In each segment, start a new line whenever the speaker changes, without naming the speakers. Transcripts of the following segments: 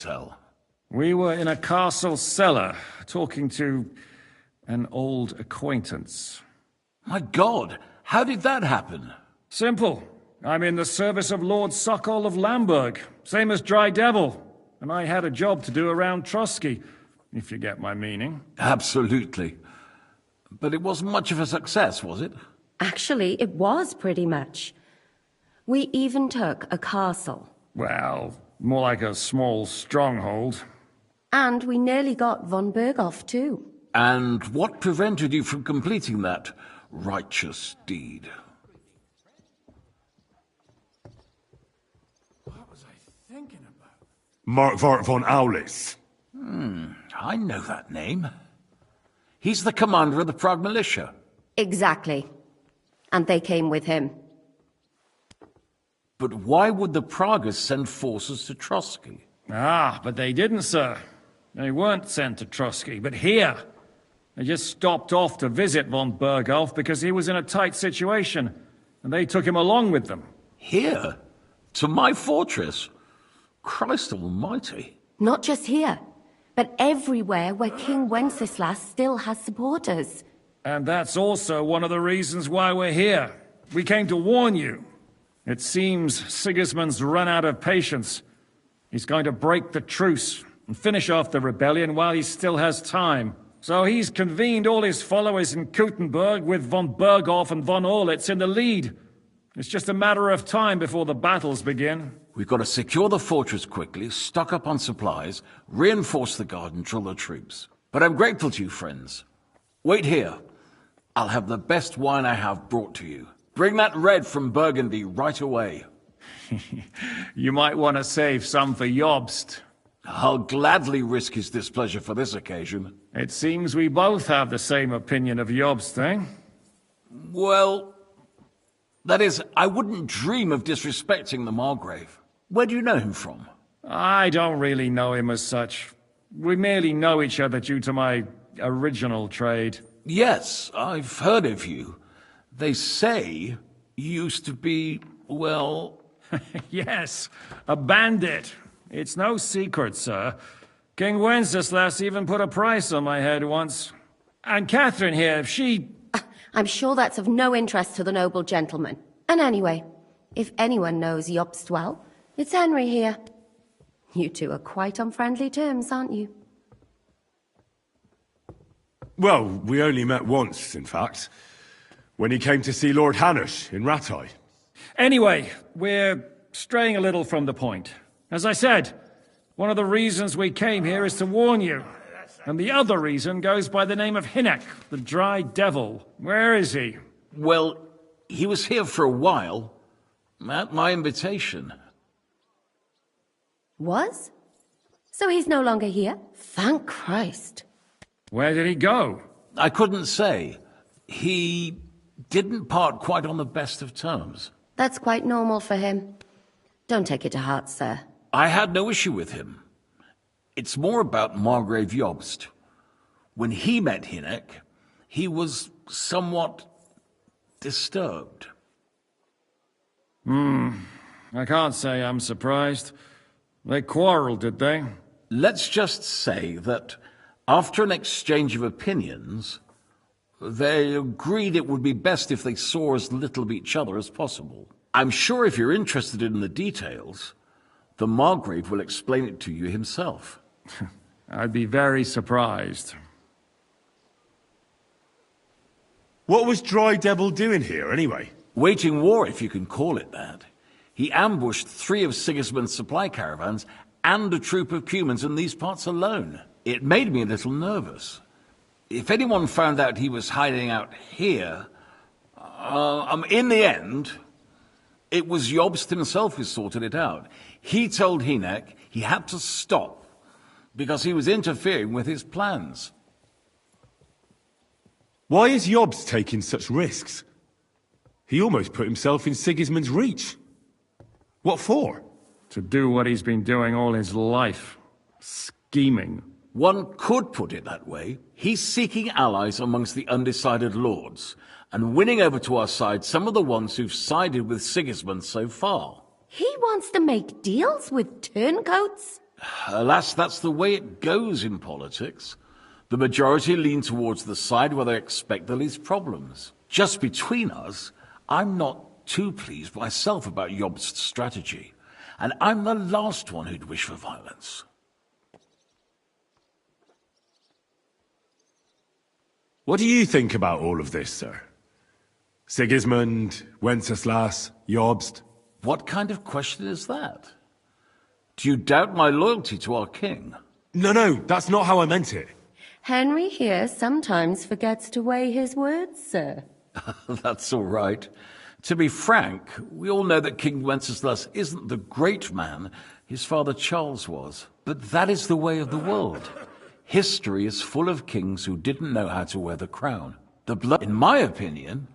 Tell.
We were in a castle cellar, talking to an old acquaintance.
My God, how did that happen?
Simple. I'm in the service of Lord Sokol of Lamberg, same as Dry Devil, and I had a job to do around Trotsky, if you get my meaning.
Absolutely. But it wasn't much of a success, was it?
Actually, it was pretty much. We even took a castle.
Well, more like a small stronghold.
And we nearly got von Berghoff, too.
And what prevented you from completing that righteous deed?
What was I thinking about?
Markvart von Aulis.
I know that name. He's the commander of the Prague militia.
Exactly. And they came with him.
But why would the Praguers send forces to Trotsky?
Ah, but they didn't, sir. They weren't sent to Trotsky, but here. They just stopped off to visit von Berghoff because he was in a tight situation, and they took him along with them.
Here? To my fortress? Christ almighty.
Not just here, but everywhere where King Wenceslas still has supporters.
And that's also one of the reasons why we're here. We came to warn you. It seems Sigismund's run out of patience. He's going to break the truce and finish off the rebellion while he still has time. So he's convened all his followers in Kuttenberg with von Berghoff and von Orlitz in the lead. It's just a matter of time before the battles begin.
We've got to secure the fortress quickly, stock up on supplies, reinforce the guard and drill the troops. But I'm grateful to you, friends. Wait here. I'll have the best wine I have brought to you. Bring that red from Burgundy right away.
You might want to save some for Jobst.
I'll gladly risk his displeasure for this occasion.
It seems we both have the same opinion of Jobst, eh?
Well, that is, I wouldn't dream of disrespecting the Margrave. Where do you know him from?
I don't really know him as such. We merely know each other due to my original trade.
Yes, I've heard of you. They say you used to be, well...
Yes, a bandit. It's no secret, sir. King Wenceslas even put a price on my head once. And Catherine here, if she...
I'm sure that's of no interest to the noble gentleman. And anyway, if anyone knows Jobst well, it's Henry here. You two are quite on friendly terms, aren't you?
Well, we only met once, in fact. When he came to see Lord Hanush in Rattay.
Anyway, we're straying a little from the point. As I said, one of the reasons we came here is to warn you. And the other reason goes by the name of Hinek, the Dry Devil. Where is he?
Well, he was here for a while, at my invitation.
Was? So he's no longer here? Thank Christ.
Where did he go?
I couldn't say. He didn't part quite on the best of terms.
That's quite normal for him. Don't take it to heart, sir.
I had no issue with him. It's more about Margrave Jobst. When he met Hinek, he was somewhat disturbed.
I can't say I'm surprised. They quarreled, did they?
Let's just say that after an exchange of opinions, they agreed it would be best if they saw as little of each other as possible. I'm sure if you're interested in the details, the Margrave will explain it to you himself.
I'd be very surprised.
What was Dry Devil doing here, anyway?
Waging war, if you can call it that. He ambushed 3 of Sigismund's supply caravans and a troop of Cumans in these parts alone. It made me a little nervous. If anyone found out he was hiding out here, in the end, it was Jobst himself who sorted it out. He told Hinek he had to stop because he was interfering with his plans.
Why is Jobst taking such risks? He almost put himself in Sigismund's reach. What for?
To do what he's been doing all his life. Scheming.
One could put it that way. He's seeking allies amongst the undecided lords, and winning over to our side some of the ones who've sided with Sigismund so far.
He wants to make deals with turncoats?
Alas, that's the way it goes in politics. The majority lean towards the side where they expect the least problems. Just between us, I'm not too pleased myself about Jobst's strategy, and I'm the last one who'd wish for violence.
What do you think about all of this, sir? Sigismund, Wenceslas, Jobst?
What kind of question is that? Do you doubt my loyalty to our king?
No, that's not how I meant it.
Henry here sometimes forgets to weigh his words, sir.
That's all right. To be frank, we all know that King Wenceslas isn't the great man his father Charles was. But that is the way of the world. History is full of kings who didn't know how to wear the crown. In my opinion,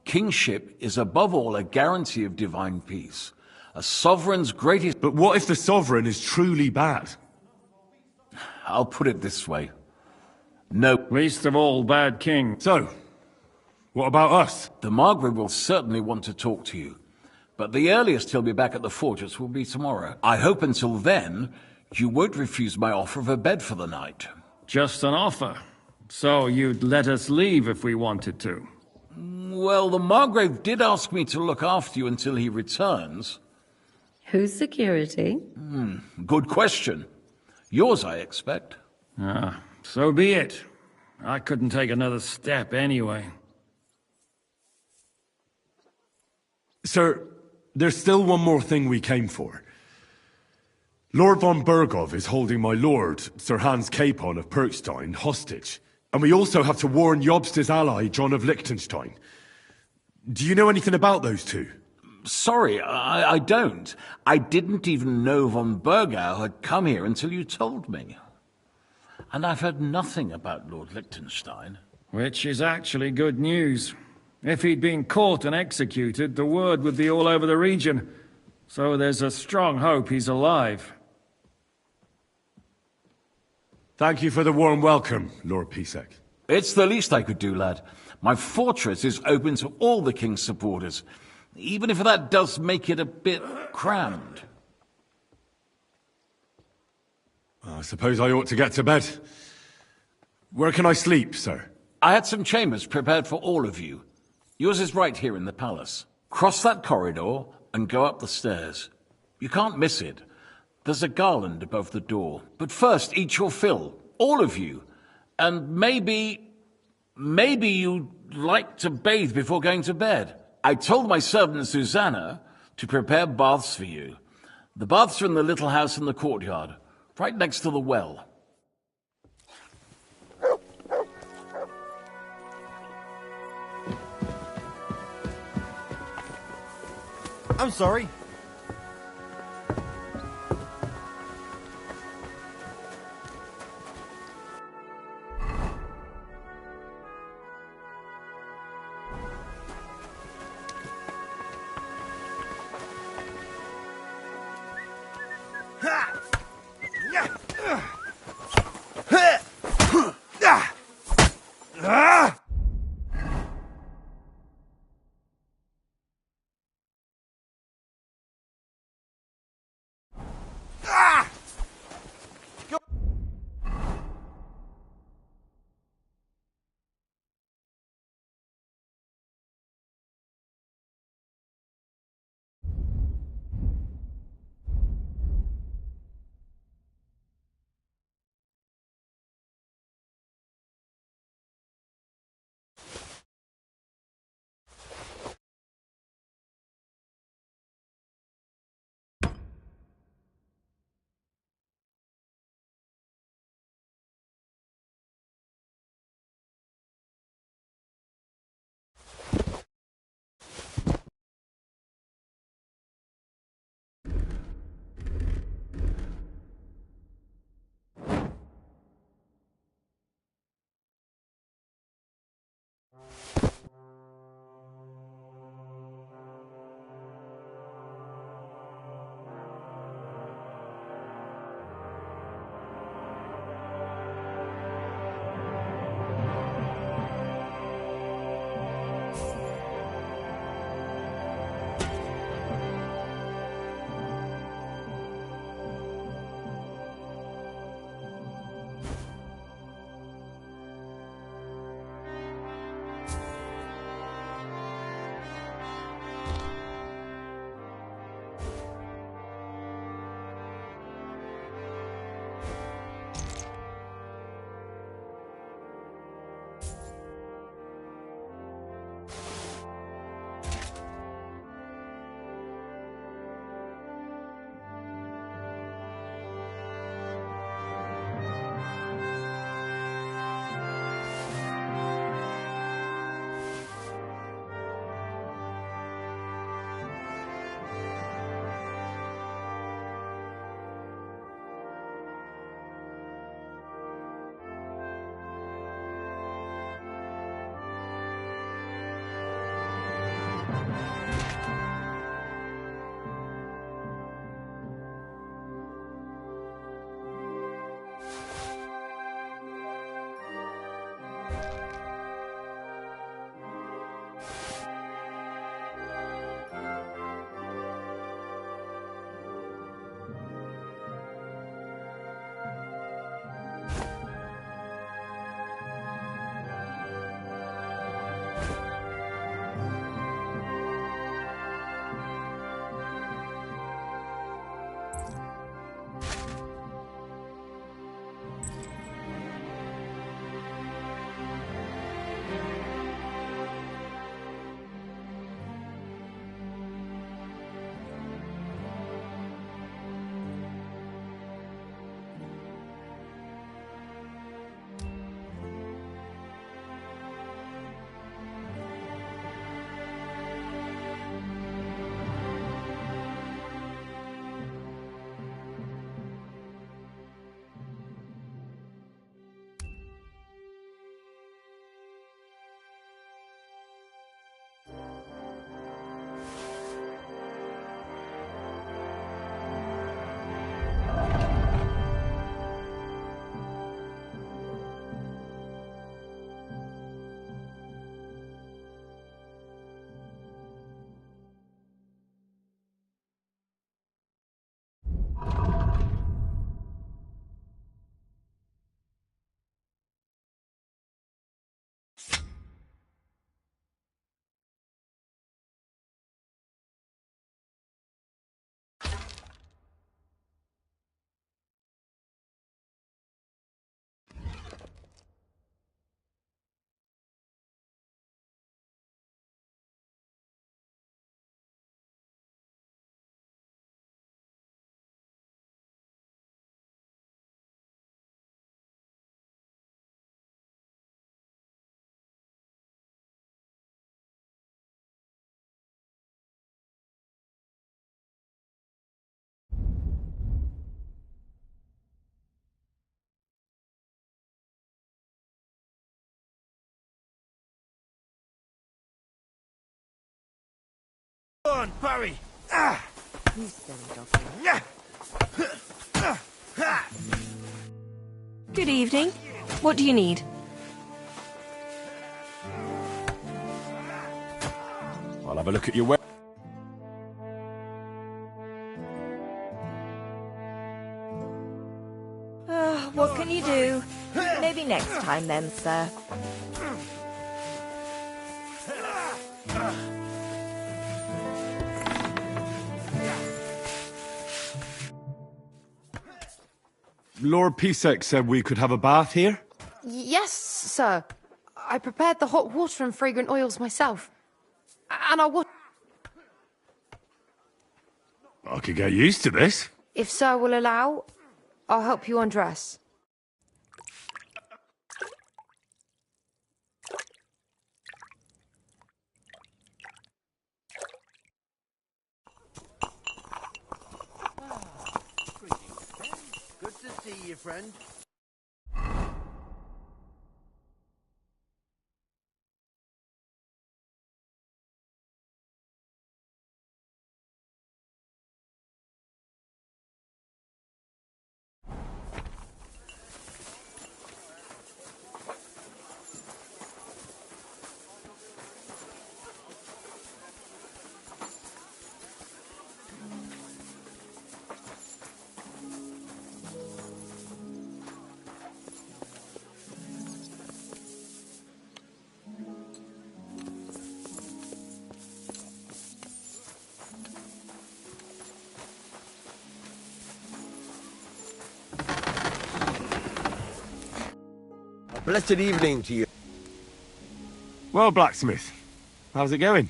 kingship is above all a guarantee of divine peace. A sovereign's greatest...
But what if the sovereign is truly bad?
I'll put it this way. No.
Least of all bad king.
So, what about us?
The Margrave will certainly want to talk to you. But the earliest he'll be back at the fortress will be tomorrow. I hope until then, you won't refuse my offer of a bed for the night.
Just an offer. So you'd let us leave if we wanted to.
Well, the Margrave did ask me to look after you until he returns.
Whose security?
Good question. Yours, I expect.
So be it. I couldn't take another step anyway.
Sir, there's still one more thing we came for. Lord von Bergov is holding my lord, Sir Hans Capon of Perkstein, hostage. And we also have to warn Jobst's ally, John of Liechtenstein. Do you know anything about those two?
Sorry, I don't. I didn't even know von Bergau had come here until you told me. And I've heard nothing about Lord Liechtenstein.
Which is actually good news. If he'd been caught and executed, the word would be all over the region. So there's a strong hope he's alive.
Thank you for the warm welcome, Lord Pisek.
It's the least I could do, lad. My fortress is open to all the king's supporters, even if that does make it a bit crammed.
I suppose I ought to get to bed. Where can I sleep, sir?
I had some chambers prepared for all of you. Yours is right here in the palace. Cross that corridor and go up the stairs. You can't miss it. There's a garland above the door. But first, eat your fill. All of you. And maybe you'd like to bathe before going to bed. I told my servant Susanna to prepare baths for you. The baths are in the little house in the courtyard, right next to the well.
I'm sorry. on, Barry!
You silly doggy.
Good evening. What do you need?
I'll have a look at your web.
What can you do? Maybe next time then, sir.
Lord Pisek said we could have a bath here?
Yes, sir. I prepared the hot water and fragrant oils myself. And I would...
I could get used to this.
If sir will allow, I'll help you undress.
Good to see you, friend. A blessed evening to you.
Well, blacksmith, how's it going?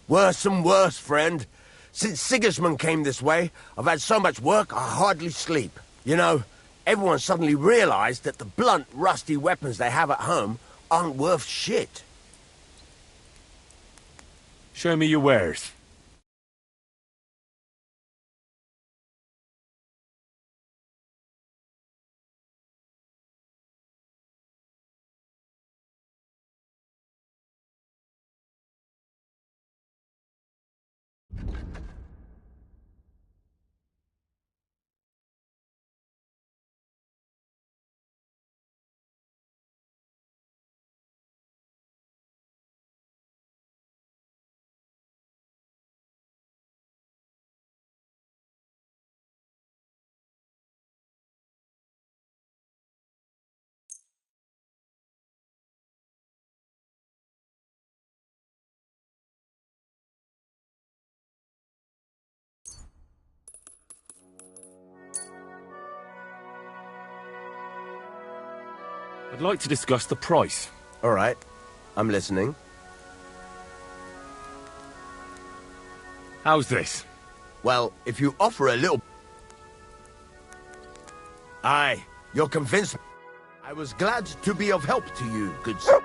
Worse and worse, friend. Since Sigismund came this way, I've had so much work I hardly sleep. You know, everyone suddenly realized that the blunt, rusty weapons they have at home aren't worth shit.
Show me your wares. I'd like to discuss the price.
All right, I'm listening.
How's this?
Well, if you offer a little... Aye, you're convinced. I was glad to be of help to you, good sir.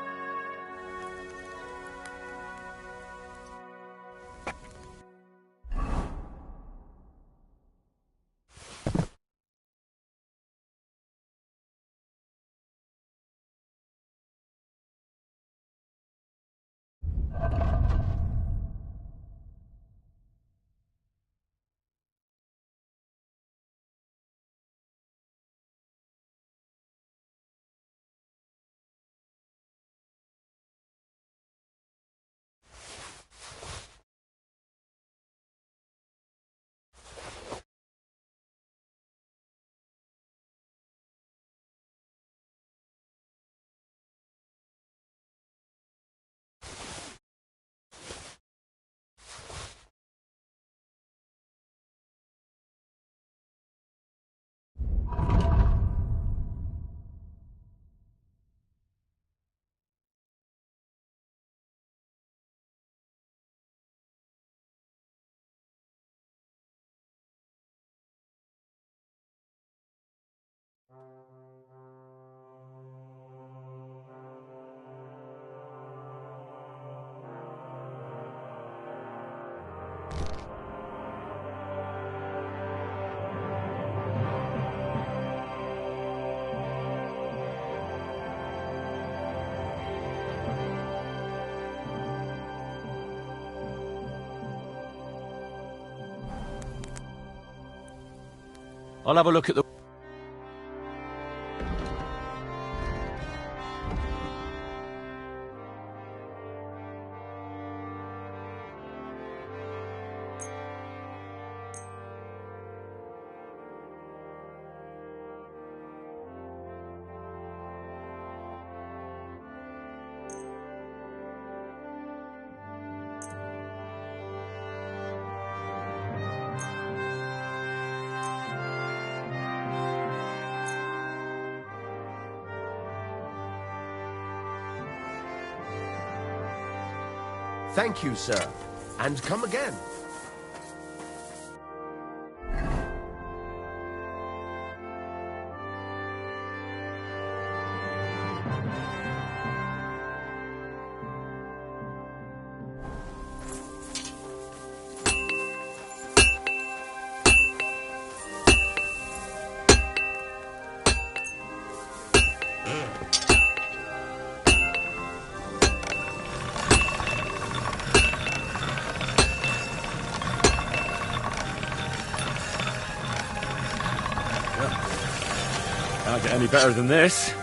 I'll have a look at the...
Thank you, sir. And come again.
Can't get any better than this.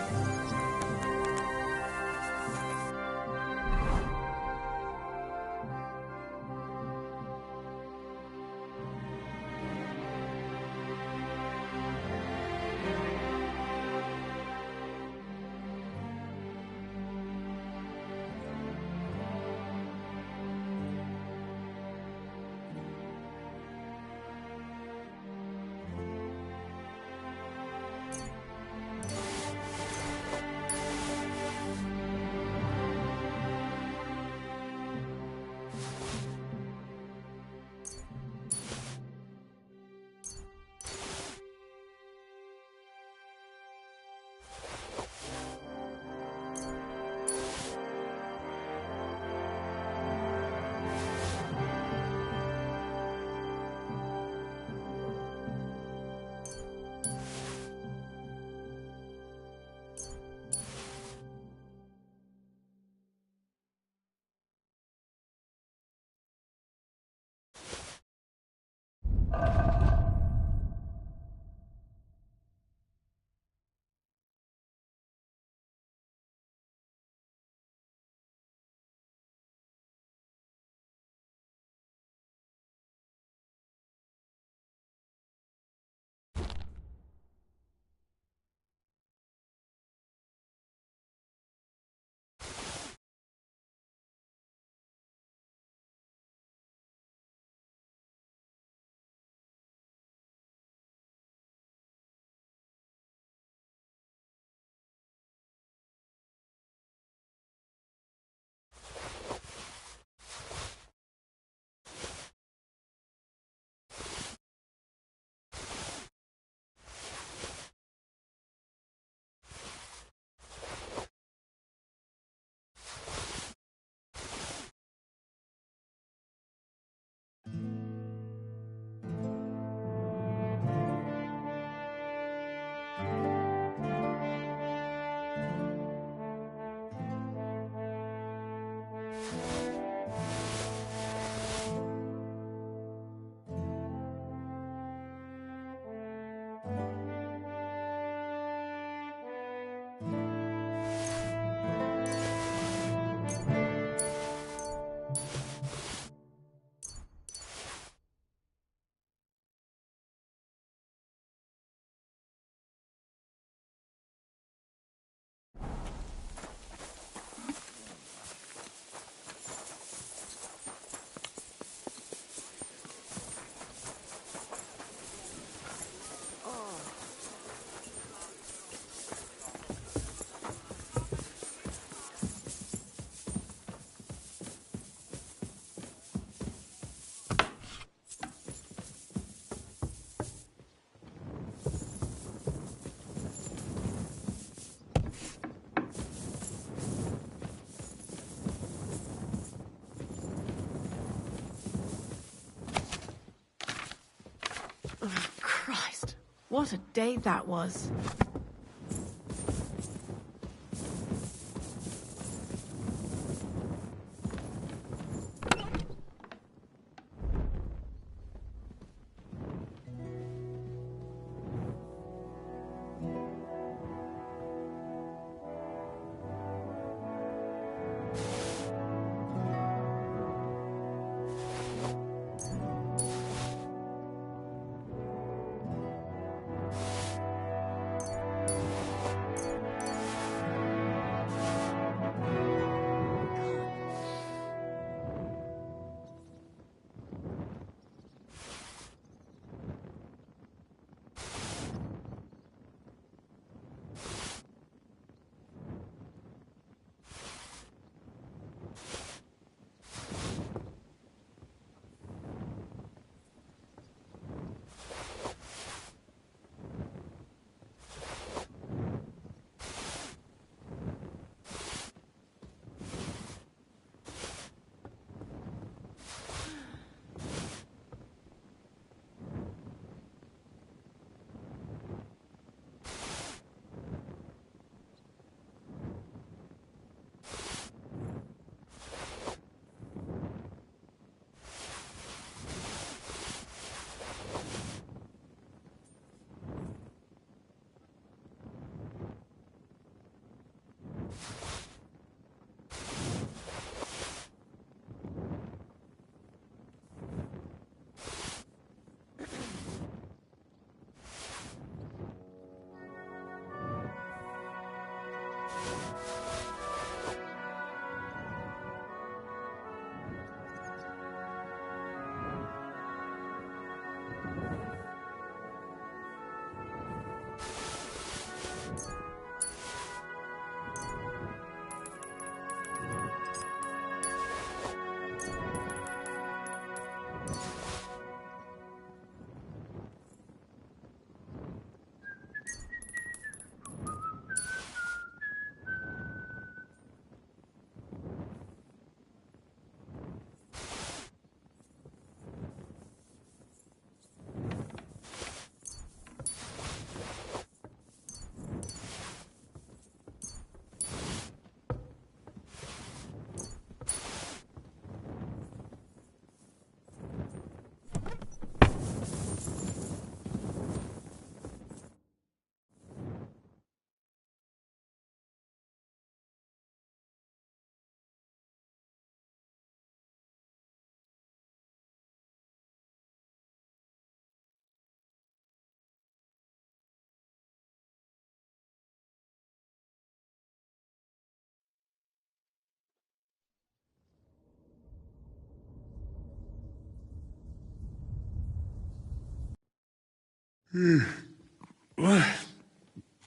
Christ, what a day that was.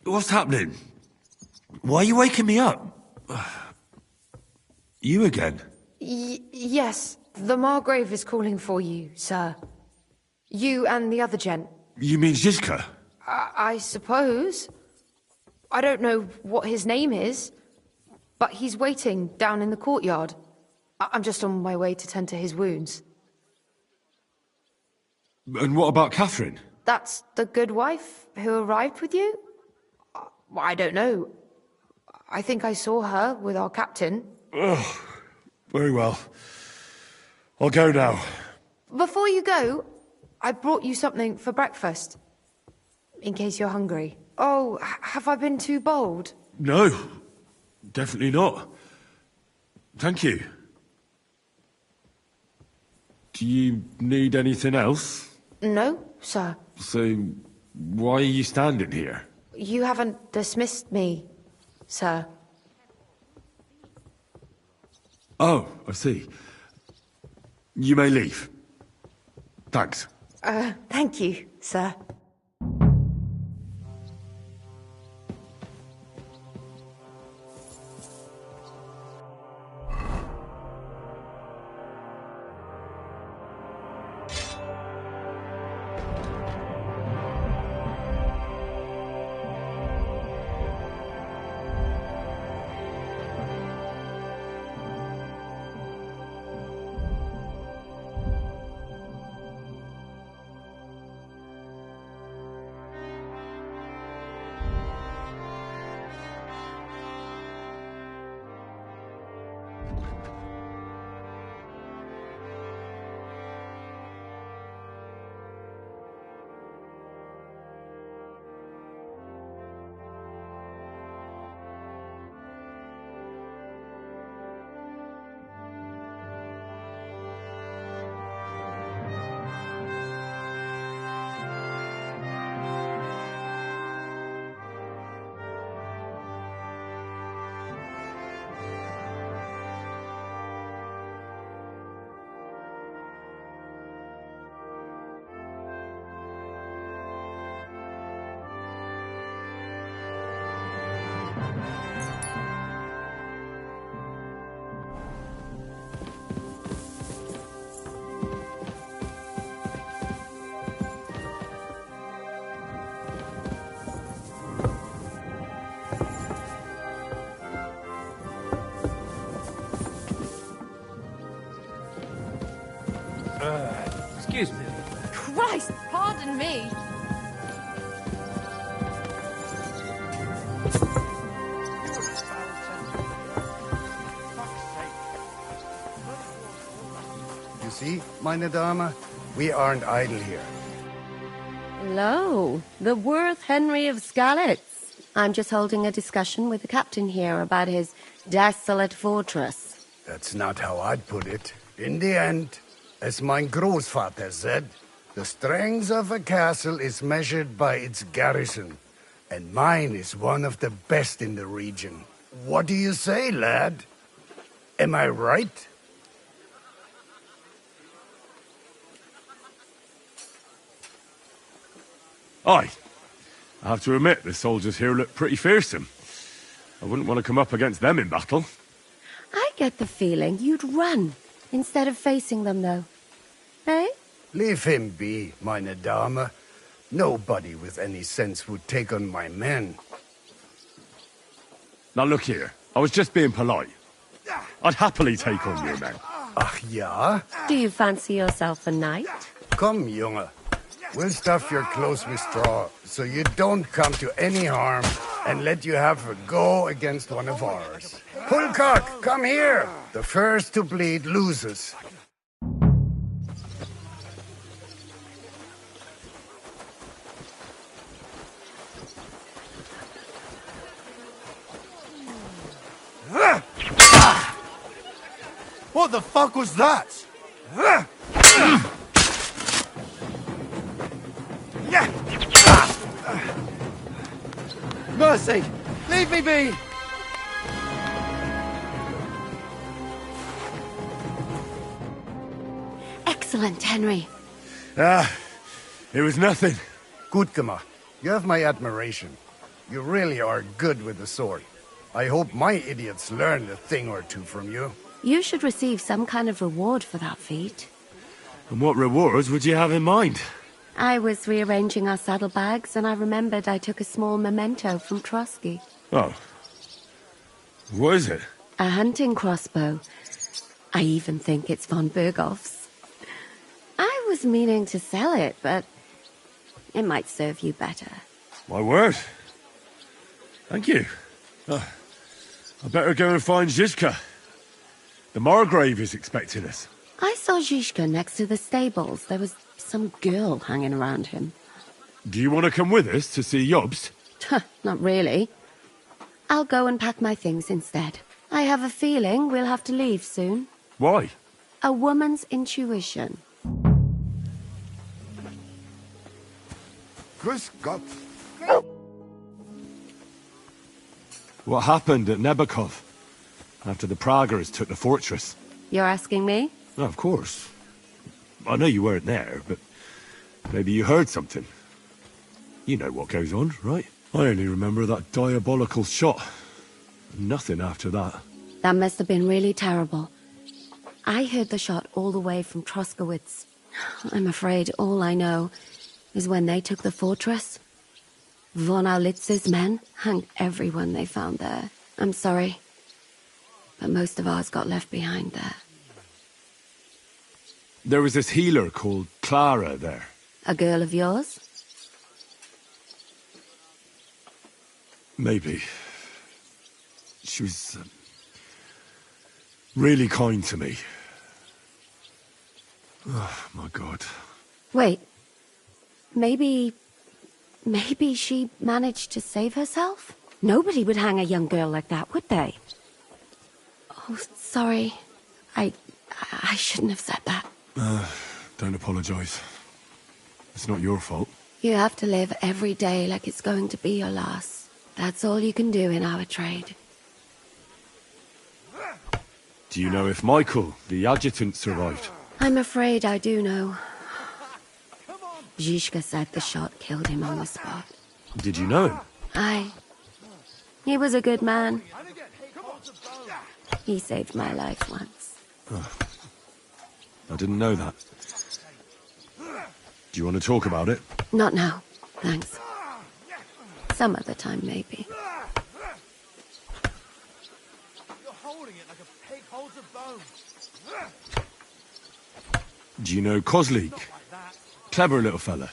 What's happening? Why are you waking me up? You again?
Yes, the Margrave is calling for you, sir. You and the other gent.
You mean Zizka?
I suppose. I don't know what his name is, but he's waiting down in the courtyard. I'm just on my way to tend to his wounds.
And what about Catherine?
That's the good wife who arrived with you? I don't know. I think I saw her with our captain.
Oh, very well. I'll go now.
Before you go, I brought you something for breakfast. In case you're hungry. Oh, have I been too bold?
No, definitely not. Thank you. Do you need anything else?
No, sir.
So, why are you standing here?
You haven't dismissed me, sir.
Oh, I see. You may leave. Thanks.
Thank you, sir.
Excuse me.
Christ, pardon me.
You see, meine Dame, we aren't idle here.
Lo, the worth Henry of Skalitz. I'm just holding a discussion with the captain here about his desolate fortress.
That's not how I'd put it. In the end, as mein Großvater said, the strength of a castle is measured by its garrison, and mine is one of the best in the region. What do you say, lad? Am I right?
Aye. I have to admit, the soldiers here look pretty fearsome. I wouldn't want to come up against them in battle.
I get the feeling you'd run instead of facing them, though. Eh?
Leave him be, meine Dame. Nobody with any sense would take on my men.
Now look here, I was just being polite. I'd happily take on your men.
Ach ja?
Do you fancy yourself a knight?
Come, Junge. We'll stuff your clothes with straw, so you don't come to any harm, and let you have a go against one of ours. Pulcock, come here! The first to bleed loses.
What the fuck was that? Mercy! Leave me be!
Excellent, Henry.
It was nothing.
Gut gemacht. You have my admiration. You really are good with the sword. I hope my idiots learned a thing or two from you.
You should receive some kind of reward for that feat.
And what rewards would you have in mind?
I was rearranging our saddlebags, and I remembered I took a small memento from Trotsky.
Oh. What is it?
A hunting crossbow. I even think it's von Berghoff's. I was meaning to sell it, but it might serve you better.
My word. Thank you. I better go and find Zizka. The Margrave is expecting us.
I saw Zizka next to the stables. There was some girl hanging around him.
Do you want to come with us to see Jobst?
Not really. I'll go and pack my things instead. I have a feeling we'll have to leave soon.
Why?
A woman's intuition.
Grüß Gott.
What happened at Nebakov after the Praguers took the fortress?
You're asking me?
Oh, of course. I know you weren't there, but maybe you heard something. You know what goes on, right? I only remember that diabolical shot. Nothing after that.
That must have been really terrible. I heard the shot all the way from Troskowitz. I'm afraid all I know is when they took the fortress, von Aulitz's men hanged everyone they found there. I'm sorry, but most of ours got left behind there.
There was this healer called Clara there.
A girl of yours?
Maybe. She was really kind to me. Oh, my God.
Wait. Maybe she managed to save herself? Nobody would hang a young girl like that, would they? Oh, sorry. I shouldn't have said that.
Don't apologize. It's not your fault.
You have to live every day like it's going to be your last. That's all you can do in our trade.
Do you know if Michael, the adjutant, survived?
I'm afraid I do know. Zizka said the shot killed him on the spot.
Did you know him?
Aye. He was a good man. He saved my life once.
Oh, I didn't know that. Do you want to talk about it?
Not now, thanks. Some other time, maybe.
You're holding it like a pig holds a bone.
Do you know Kozlik? Clever little fella.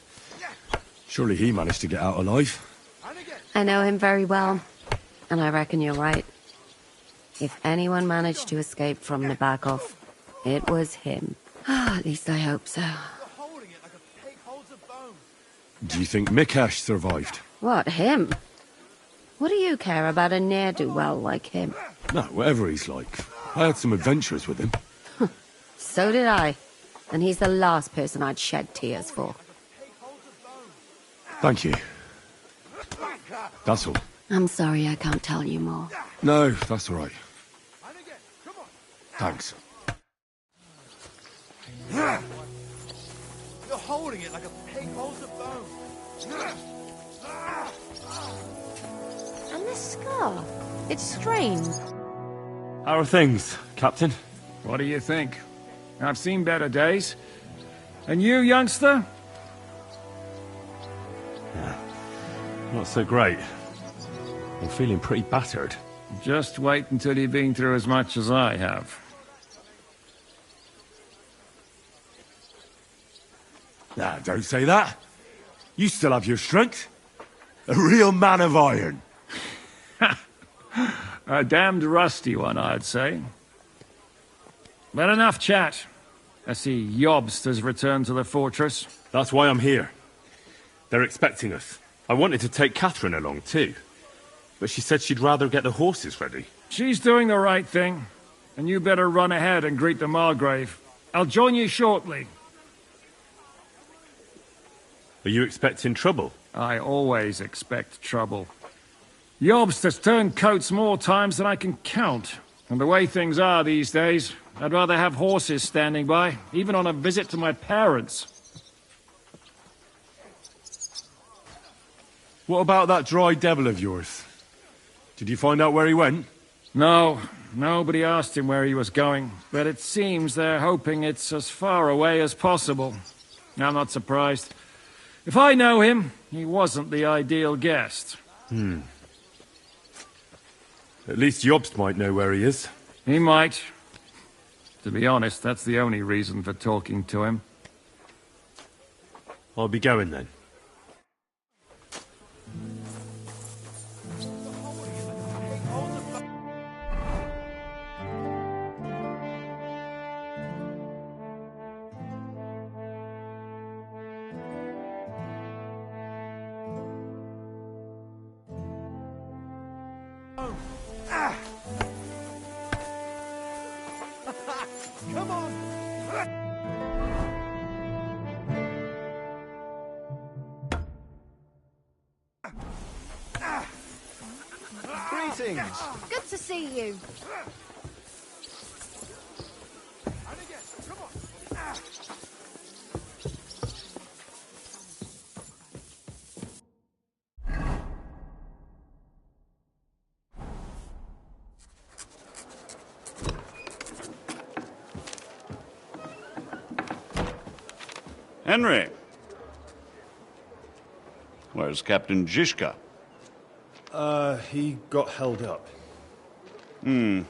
Surely he managed to get out alive.
I know him very well, and I reckon you're right. If anyone managed to escape from Nabokov, it was him. At least I hope so.
Do you think Mikash survived?
What, him? What do you care about a ne'er-do-well like him?
No, whatever he's like. I had some adventures with him.
So did I. And he's the last person I'd shed tears for.
Thank you. That's all.
I'm sorry I can't tell you more.
No, that's all right. Thanks.
You're holding it like a pig holds a bone.
And this scar. It's strange.
How are things, Captain?
What do you think? I've seen better days. And you, youngster?
Not so great. I'm feeling pretty battered.
Just wait until you've been through as much as I have.
Nah, don't say that. You still have your strength. A real man of iron.
A damned rusty one, I'd say. But enough chat. I see Jobst has returned to the fortress.
That's why I'm here. They're expecting us. I wanted to take Catherine along, too. But she said she'd rather get the horses ready.
She's doing the right thing. And you better run ahead and greet the Margrave. I'll join you shortly.
Are you expecting trouble?
I always expect trouble. Jobst has turned coats more times than I can count. And the way things are these days, I'd rather have horses standing by, even on a visit to my parents.
What about that dry devil of yours? Did you find out where he went?
No, nobody asked him where he was going, but it seems they're hoping it's as far away as possible. I'm not surprised. If I know him, he wasn't the ideal guest.
At least Jobst might know where he is.
He might. To be honest, that's the only reason for talking to him.
I'll be going then.
Come on! Greetings!
Good to see you.
Henry. Where's Captain Zizka?
He got held up.
I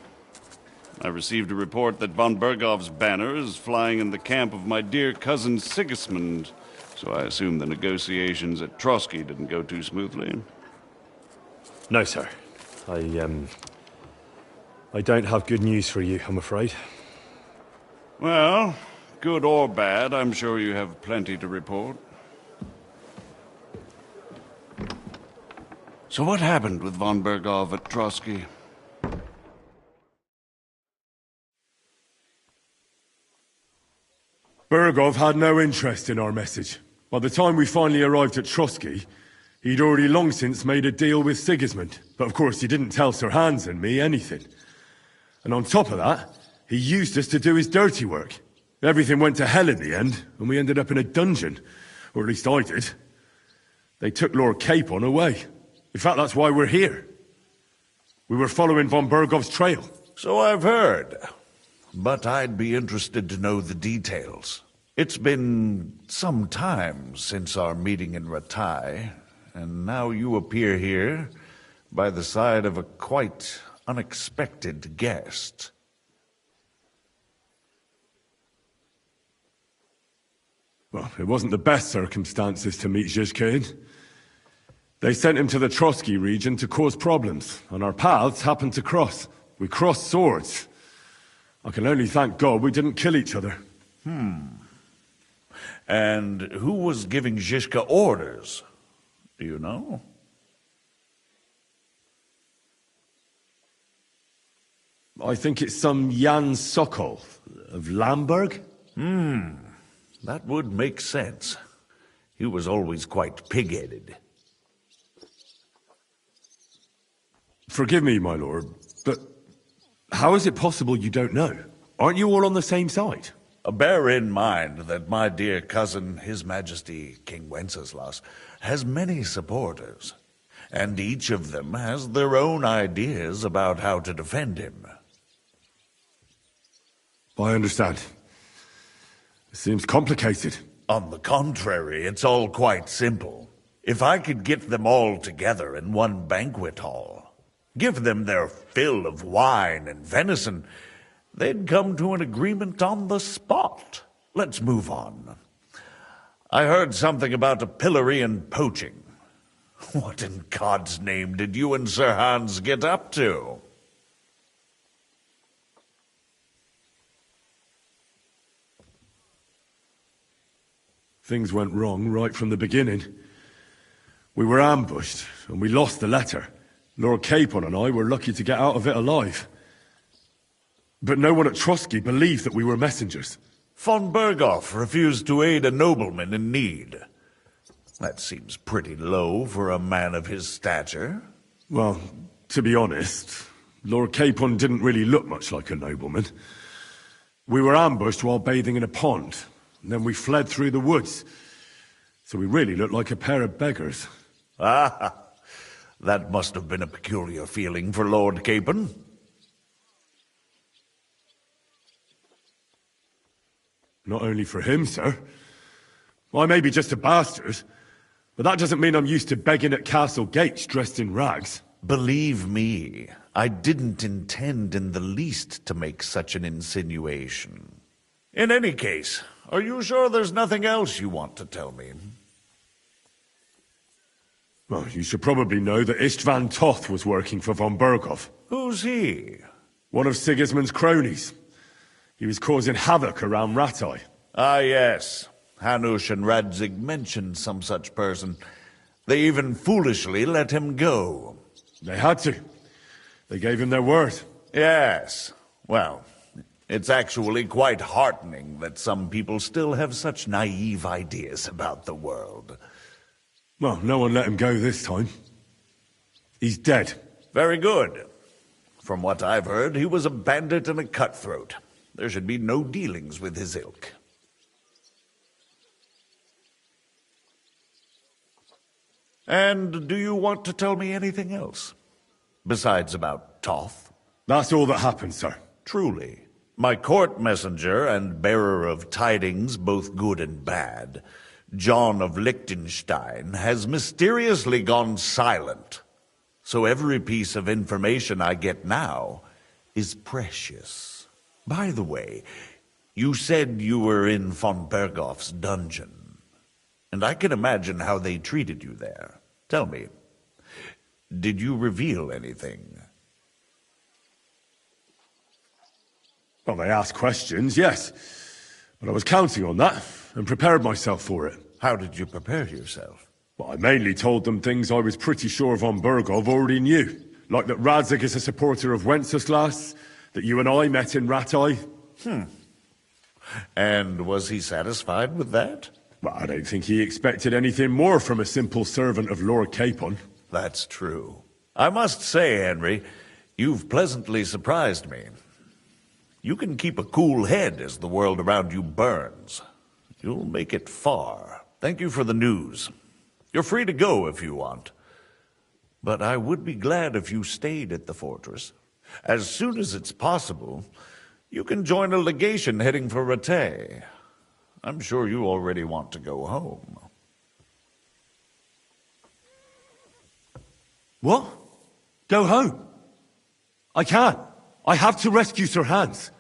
received a report that von Bergov's banner is flying in the camp of my dear cousin Sigismund, so I assume the negotiations at Trotsky didn't go too smoothly.
No, sir. I don't have good news for you, I'm afraid.
Well, good or bad, I'm sure you have plenty to report. So what happened with von Bergov at Trotsky?
Bergov had no interest in our message. By the time we finally arrived at Trotsky, he'd already long since made a deal with Sigismund. But of course he didn't tell Sir Hans and me anything. And on top of that, he used us to do his dirty work. Everything went to hell in the end, and we ended up in a dungeon. Or at least I did. They took Lord Capon away. In fact, that's why we're here. We were following von Bergov's trail.
So I've heard. But I'd be interested to know the details. It's been some time since our meeting in Ratai, and now you appear here by the side of a quite unexpected guest.
Well, it wasn't the best circumstances to meet Zizka in. They sent him to the Trotsky region to cause problems, and our paths happened to cross. We crossed swords. I can only thank God we didn't kill each other.
And who was giving Zizka orders? Do you know?
I think it's some Jan Sokol of Lamberg.
That would make sense. He was always quite pig-headed.
Forgive me, my lord, but how is it possible you don't know? Aren't you all on the same side?
Bear in mind that my dear cousin, His Majesty King Wenceslas, has many supporters, and each of them has their own ideas about how to defend him.
I understand. It seems complicated.
On the contrary, it's all quite simple. If I could get them all together in one banquet hall, give them their fill of wine and venison, they'd come to an agreement on the spot. Let's move on. I heard something about a pillory and poaching. What in God's name did you and Sir Hans get up to?
Things went wrong right from the beginning. We were ambushed, and we lost the letter. Lord Capon and I were lucky to get out of it alive. But no one at Trotsky believed that we were messengers.
Von Berghoff refused to aid a nobleman in need. That seems pretty low for a man of his stature.
Well, to be honest, Lord Capon didn't really look much like a nobleman. We were ambushed while bathing in a pond, and then we fled through the woods. So we really looked like a pair of beggars.
Ah, that must have been a peculiar feeling for Lord Capon.
Not only for him, sir. I may be just a bastard, but that doesn't mean I'm used to begging at castle gates dressed in rags.
Believe me, I didn't intend in the least to make such an insinuation. In any case, are you sure there's nothing else you want to tell me?
Well, you should probably know that Istvan Toth was working for von Berghoff.
Who's he?
One of Sigismund's cronies. He was causing havoc around Ratai.
Ah, yes. Hanush and Radzig mentioned some such person. They even foolishly let him go.
They had to. They gave him their word.
Yes. Well, it's actually quite heartening that some people still have such naive ideas about the world.
Well, no one let him go this time. He's dead.
Very good. From what I've heard, he was a bandit and a cutthroat. There should be no dealings with his ilk. And do you want to tell me anything else? Besides about Toth?
That's all that happened, sir.
Truly. My court messenger and bearer of tidings, both good and bad, John of Liechtenstein, has mysteriously gone silent. So every piece of information I get now is precious. By the way, you said you were in von Berghoff's dungeon, and I can imagine how they treated you there. Tell me, did you reveal anything?
Well, they asked questions, yes. But I was counting on that, and prepared myself for it.
How did you prepare yourself?
Well, I mainly told them things I was pretty sure von Berghoff already knew. Like that Radzig is a supporter of Wenceslas, that you and I met in Ratai.
And was he satisfied with that?
Well, I don't think he expected anything more from a simple servant of Lord Capon.
That's true. I must say, Henry, you've pleasantly surprised me. You can keep a cool head as the world around you burns. You'll make it far. Thank you for the news. You're free to go if you want. But I would be glad if you stayed at the fortress. As soon as it's possible, you can join a legation heading for Rattay. I'm sure you already want to go home.
What? Go home? I can't. I have to rescue Sir Hans.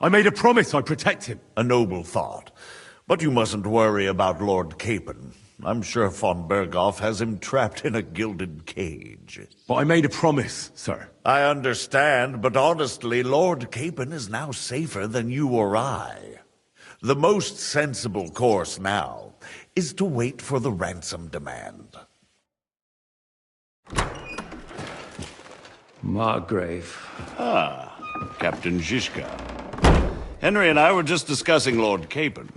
I made a promise I'd protect him.
A noble thought. But you mustn't worry about Lord Capon. I'm sure von Berghoff has him trapped in a gilded cage.
But I made a promise, sir.
I understand, but honestly, Lord Capon is now safer than you or I. The most sensible course now is to wait for the ransom demand.
Margrave.
Ah, Captain Zizka. Henry and I were just discussing Lord Capon.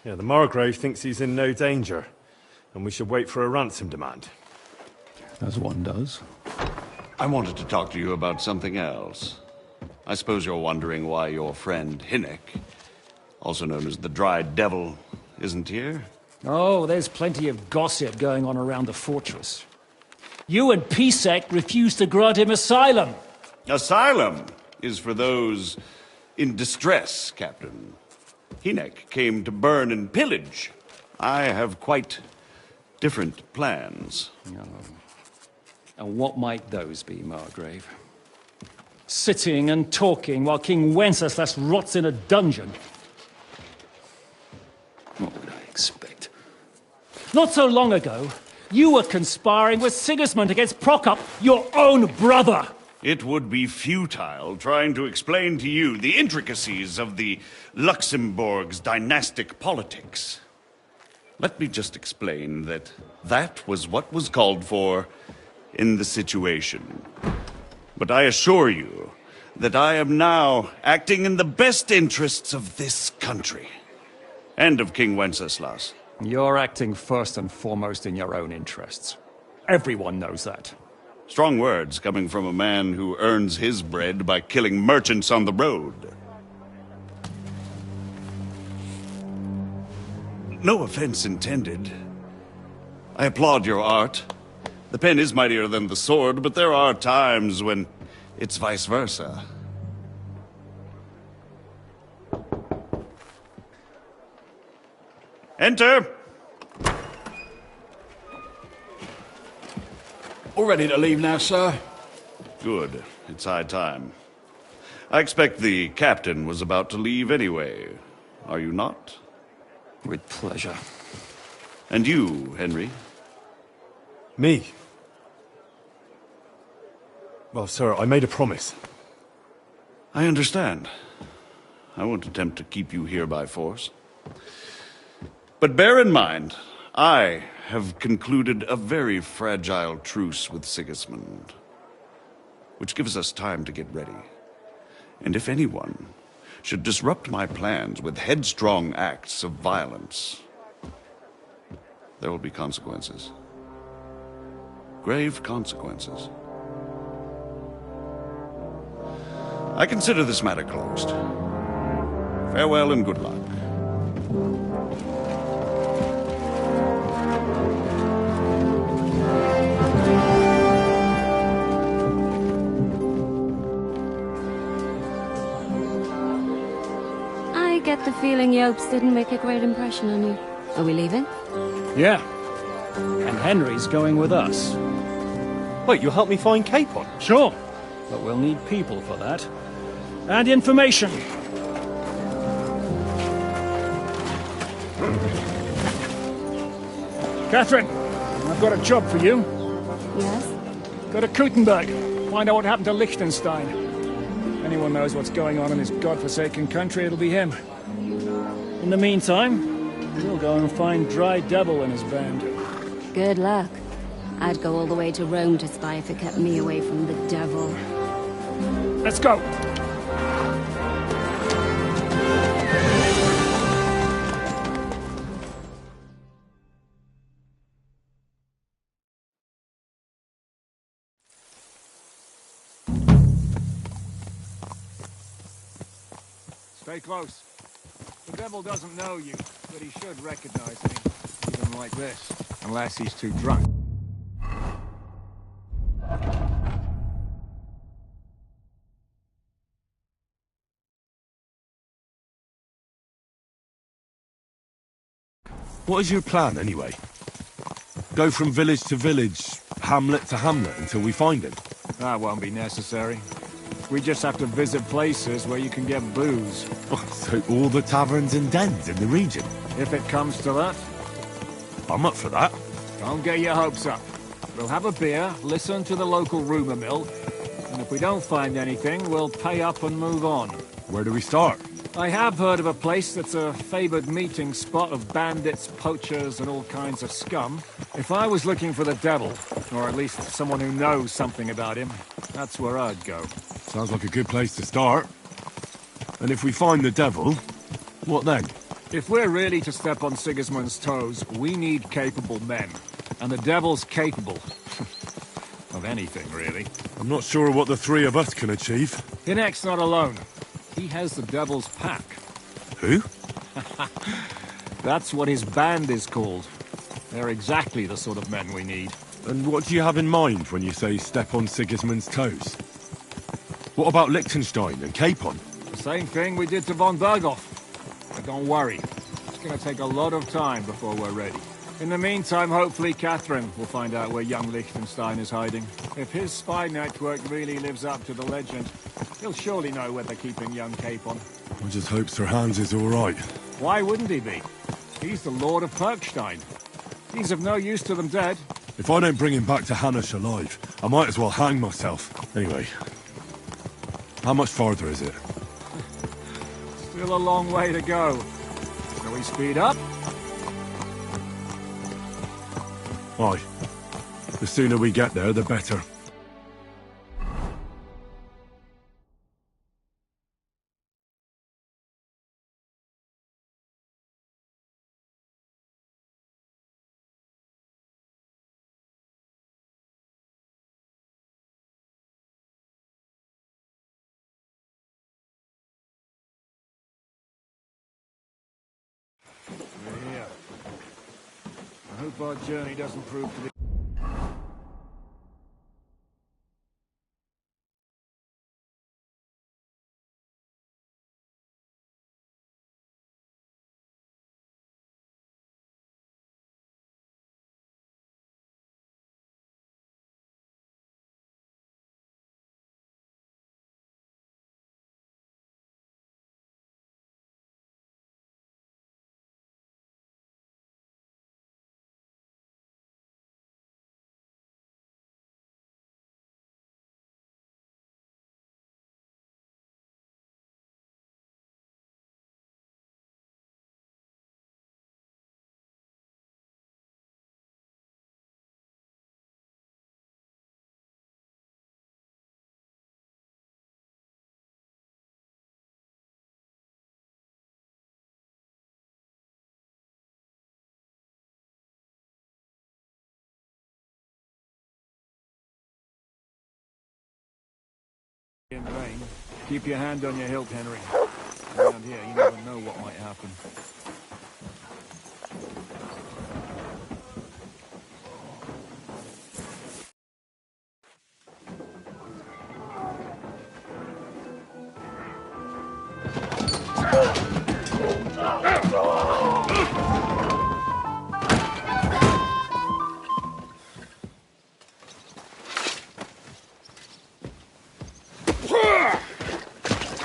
Yeah, the Margrave thinks he's in no danger, and we should wait for a ransom demand.
As one does.
I wanted to talk to you about something else. I suppose you're wondering why your friend Hinnek, also known as the Dried Devil, isn't here?
Oh, there's plenty of gossip going on around the fortress. You and Pisek refused to grant him asylum.
Asylum is for those in distress, Captain. Hinnek came to burn and pillage. I have quite different plans.
Oh. And what might those be, Margrave? Sitting and talking while King Wenceslas rots in a dungeon. What would I expect? Not so long ago, you were conspiring with Sigismund against Prokop, your own brother!
It would be futile trying to explain to you the intricacies of the Luxembourg's dynastic politics. Let me just explain that that was what was called for in the situation. But I assure you that I am now acting in the best interests of this country. And of King Wenceslas.
You're acting first and foremost in your own interests. Everyone knows that.
Strong words coming from a man who earns his bread by killing merchants on the road. No offense intended. I applaud your art. The pen is mightier than the sword, but there are times when it's vice versa. Enter!
All ready to leave now, sir?
Good. It's high time. I expect the captain was about to leave anyway. Are you not?
With pleasure.
And you, Henry?
Me? Well, sir, I made a promise.
I understand. I won't attempt to keep you here by force. But bear in mind, I have concluded a very fragile truce with Sigismund, which gives us time to get ready. And if anyone should disrupt my plans with headstrong acts of violence, there will be consequences. Grave consequences. I consider this matter closed. Farewell and good luck.
I get the feeling Yopes didn't make a great impression on you. Are we leaving?
Yeah. And Henry's going with us.
Wait, you'll help me find Capon?
Sure. But we'll need people for that. And information. Catherine, I've got a job for you.
Yes?
Go to Kuttenberg. Find out what happened to Liechtenstein. If anyone knows what's going on in this godforsaken country, it'll be him. In the meantime, we'll go and find Dry Devil and his band.
Good luck. I'd go all the way to Rome to spy if it kept me away from the devil.
Let's go! Stay close. The devil doesn't know you, but he should recognize me, even like this, unless he's too drunk.
What is your plan, anyway? Go from village to village, hamlet to hamlet, until we find him?
That won't be necessary. We just have to visit places where you can get booze.
Oh, so all the taverns and dens in the region?
If it comes to that.
I'm up for that.
Don't get your hopes up. We'll have a beer, listen to the local rumor mill, and if we don't find anything, we'll pay up and move on.
Where do we start?
I have heard of a place that's a favored meeting spot of bandits, poachers, and all kinds of scum. If I was looking for the devil, or at least someone who knows something about him, that's where I'd go.
Sounds like a good place to start. And if we find the devil, what then?
If we're really to step on Sigismund's toes, we need capable men. And the devil's capable of anything, really.
I'm not sure what the three of us can achieve.
Hinek's not alone. He has the Devil's Pack.
Who?
That's what his band is called. They're exactly the sort of men we need.
And what do you have in mind when you say step on Sigismund's toes? What about Liechtenstein and Capon?
The same thing we did to von Berghoff. But don't worry. It's gonna take a lot of time before we're ready. In the meantime, hopefully Catherine will find out where young Liechtenstein is hiding. If his spy network really lives up to the legend, he'll surely know where they're keeping young Capon.
I just hope Sir Hans is all right.
Why wouldn't he be? He's the Lord of Perkstein. He's of no use to them dead.
If I don't bring him back to Hanush alive, I might as well hang myself. Anyway, how much farther is it?
Still a long way to go. Shall we speed up?
Aye. The sooner we get there, the better.
We're here. I hope our journey doesn't prove to be... in vain. Keep your hand on your hilt, Henry. Around here, you never know what might happen.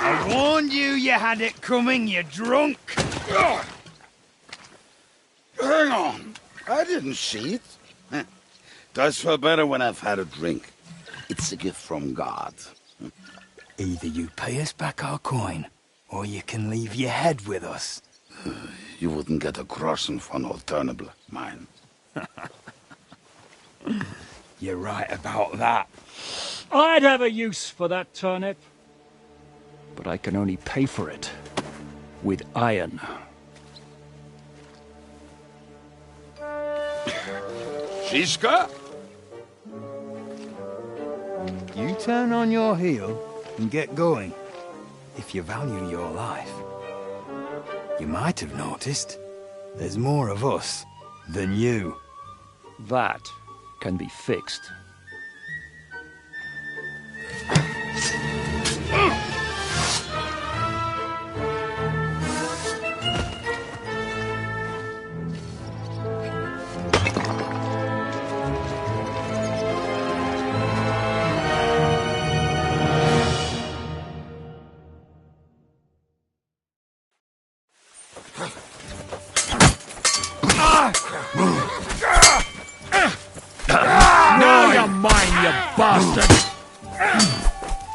I warned you had it coming, you drunk.
Hang on. I didn't see it. Does feel better when I've had a drink. It's a gift from God.
Either you pay us back our coin, or you can leave your head with us.
You wouldn't get a groschen von Alternable, mine.
You're right about that.
I'd have a use for that turnip. But I can only pay for it with iron.
Shiska?
You turn on your heel and get going. If you value your life. You might have noticed there's more of us than you.
That can be fixed. Now you're mine, you bastard!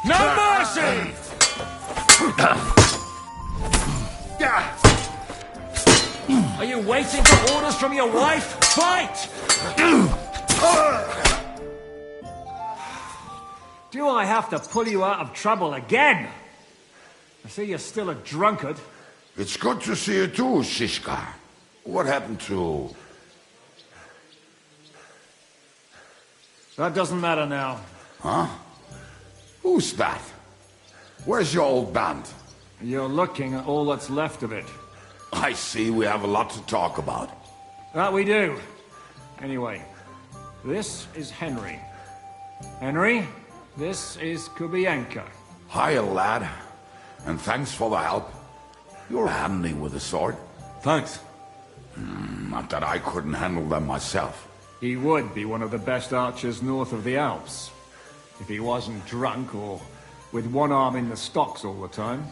No mercy! Are you waiting for orders from your wife? Fight! Do I have to pull you out of trouble again? I see you're still a drunkard.
It's good to see you too, Shiska. What happened to...
That doesn't matter now.
Huh? Who's that? Where's your old band?
You're looking at all that's left of it.
I see we have a lot to talk about.
That we do. Anyway, this is Henry. Henry, this is Kubienka.
Hiya, lad. And thanks for the help. You're handy with the sword.
Thanks.
Not that I couldn't handle them myself.
He would be one of the best archers north of the Alps. If he wasn't drunk or with one arm in the stocks all the time.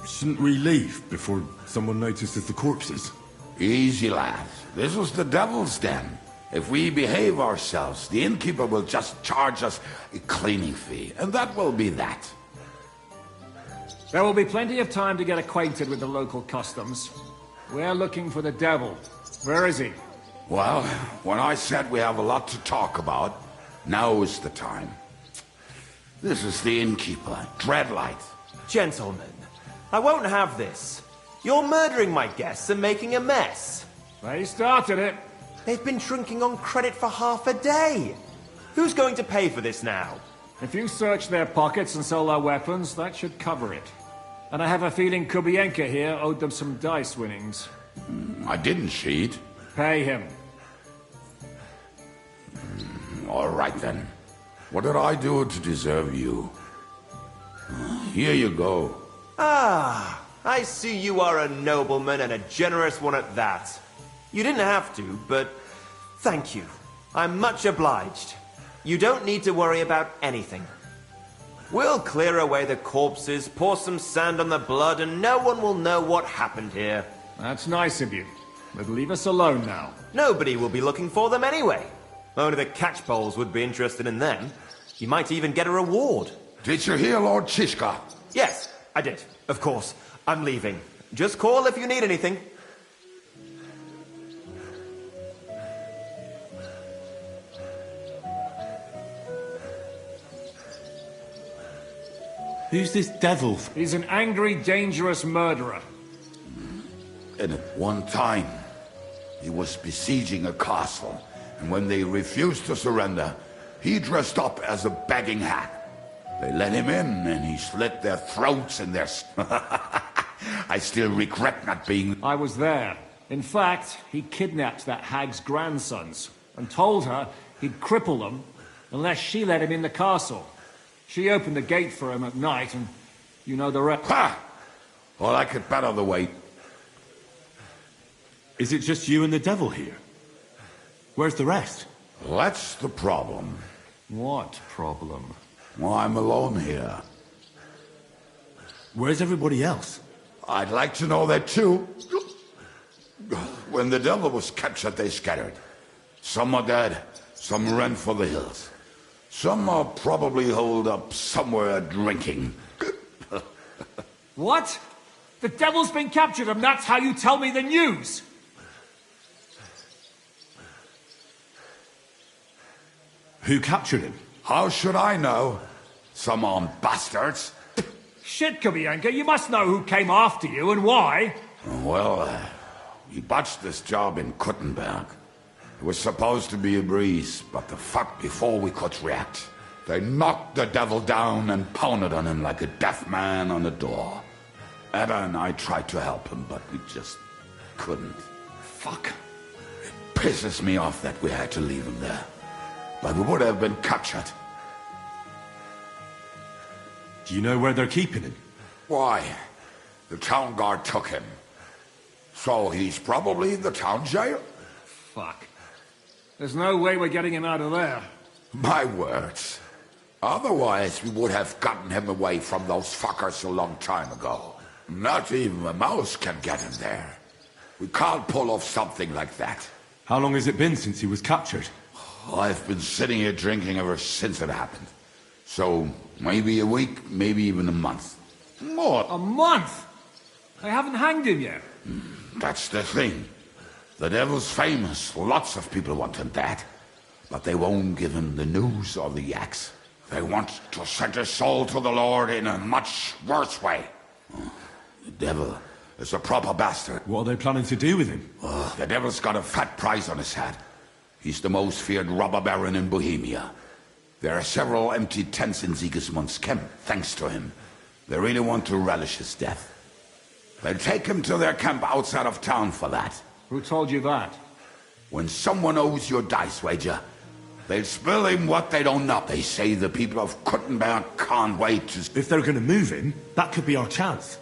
Shouldn't we leave before someone notices the corpses?
Easy, lad. This was the devil's den. If we behave ourselves, the innkeeper will just charge us a cleaning fee, and that will be that.
There will be plenty of time to get acquainted with the local customs. We're looking for the devil. Where is he?
Well, when I said we have a lot to talk about, now is the time. This is the innkeeper, Dreadlight.
Gentlemen, I won't have this. You're murdering my guests and making a mess.
They started it.
They've been drinking on credit for half a day. Who's going to pay for this now?
If you search their pockets and sell their weapons, that should cover it. And I have a feeling Kubienka here owed them some dice winnings.
I didn't cheat.
Pay him.
All right, then. What did I do to deserve you? Here you go.
Ah, I see you are a nobleman and a generous one at that. You didn't have to, but thank you. I'm much obliged. You don't need to worry about anything. We'll clear away the corpses, pour some sand on the blood, and no one will know what happened here.
That's nice of you. But leave us alone now.
Nobody will be looking for them anyway. Only the catchpoles would be interested in them. You might even get a reward.
Did you hear Lord Chishka?
Yes, I did. Of course. I'm leaving. Just call if you need anything.
Who's this devil?
He's an angry, dangerous murderer.
And at one time, he was besieging a castle, and when they refused to surrender, he dressed up as a begging hag. They let him in, and he slit their throats and their... I still regret not being...
I was there. In fact, he kidnapped that hag's grandsons, and told her he'd cripple them unless she let him in the castle. She opened the gate for him at night, and you know the rest.
Ha! Well, I could better the wait.
Is it just you and the devil here? Where's the rest?
That's the problem.
What problem?
Well, I'm alone here.
Where's everybody else?
I'd like to know that too. When the devil was captured, they scattered. Some are dead, some ran for the hills. Some are probably holed up somewhere drinking.
What? The devil's been captured and that's how you tell me the news?
Who captured him?
How should I know? Some armed bastards.
Shit, Kubienka, you must know who came after you and why.
Well, we botched this job in Kuttenberg. It was supposed to be a breeze, but the fuck before we could react. They knocked the devil down and pounded on him like a deaf man on a door. Ada and I tried to help him, but we just couldn't.
Fuck.
It pisses me off that we had to leave him there. But we would have been captured.
Do you know where they're keeping him?
Why? The town guard took him. So he's probably in the town jail?
Fuck. There's no way we're getting him out of there.
My words. Otherwise, we would have gotten him away from those fuckers a long time ago. Not even a mouse can get him there. We can't pull off something like that.
How long has it been since he was captured?
I've been sitting here drinking ever since it happened. So, maybe a week, maybe even a month.
More? A month? They haven't hanged him yet.
That's the thing. The devil's famous. Lots of people want him dead. But they won't give him the news or the axe. They want to send his soul to the Lord in a much worse way. The devil is a proper bastard.
What are they planning to do with him?
The devil's got a fat price on his head. He's the most feared robber baron in Bohemia. There are several empty tents in Sigismund's camp, thanks to him. They really want to relish his death. They'll take him to their camp outside of town for that.
Who told you that?
When someone owes you a dice wager, they'll spill him what they don't know. They say the people of Kuttenberg can't wait to...
If they're gonna move him, that could be our chance.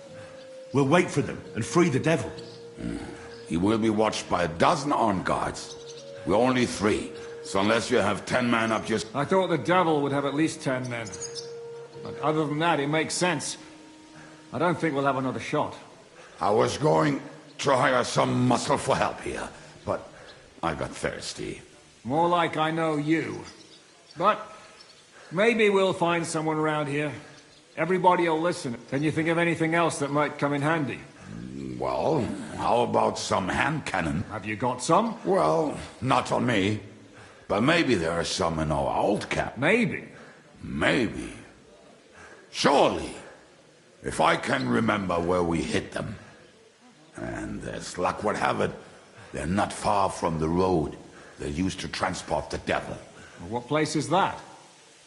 We'll wait for them and free the devil.
He will be watched by a dozen armed guards. We're only 3, so unless you have 10 men up your...
I thought the devil would have at least 10 men. But other than that, it makes sense. I don't think we'll have another shot.
I was going to hire some muscle for help here, but I got thirsty.
More like I know you. But maybe we'll find someone around here. Everybody will listen. Can you think of anything else that might come in handy?
Well, how about some hand cannon?
Have you got some?
Well, not on me. But maybe there are some in our old camp.
Maybe?
Maybe. Surely. If I can remember where we hid them. And as luck would have it, they're not far from the road they used to transport the devil.
What place is that?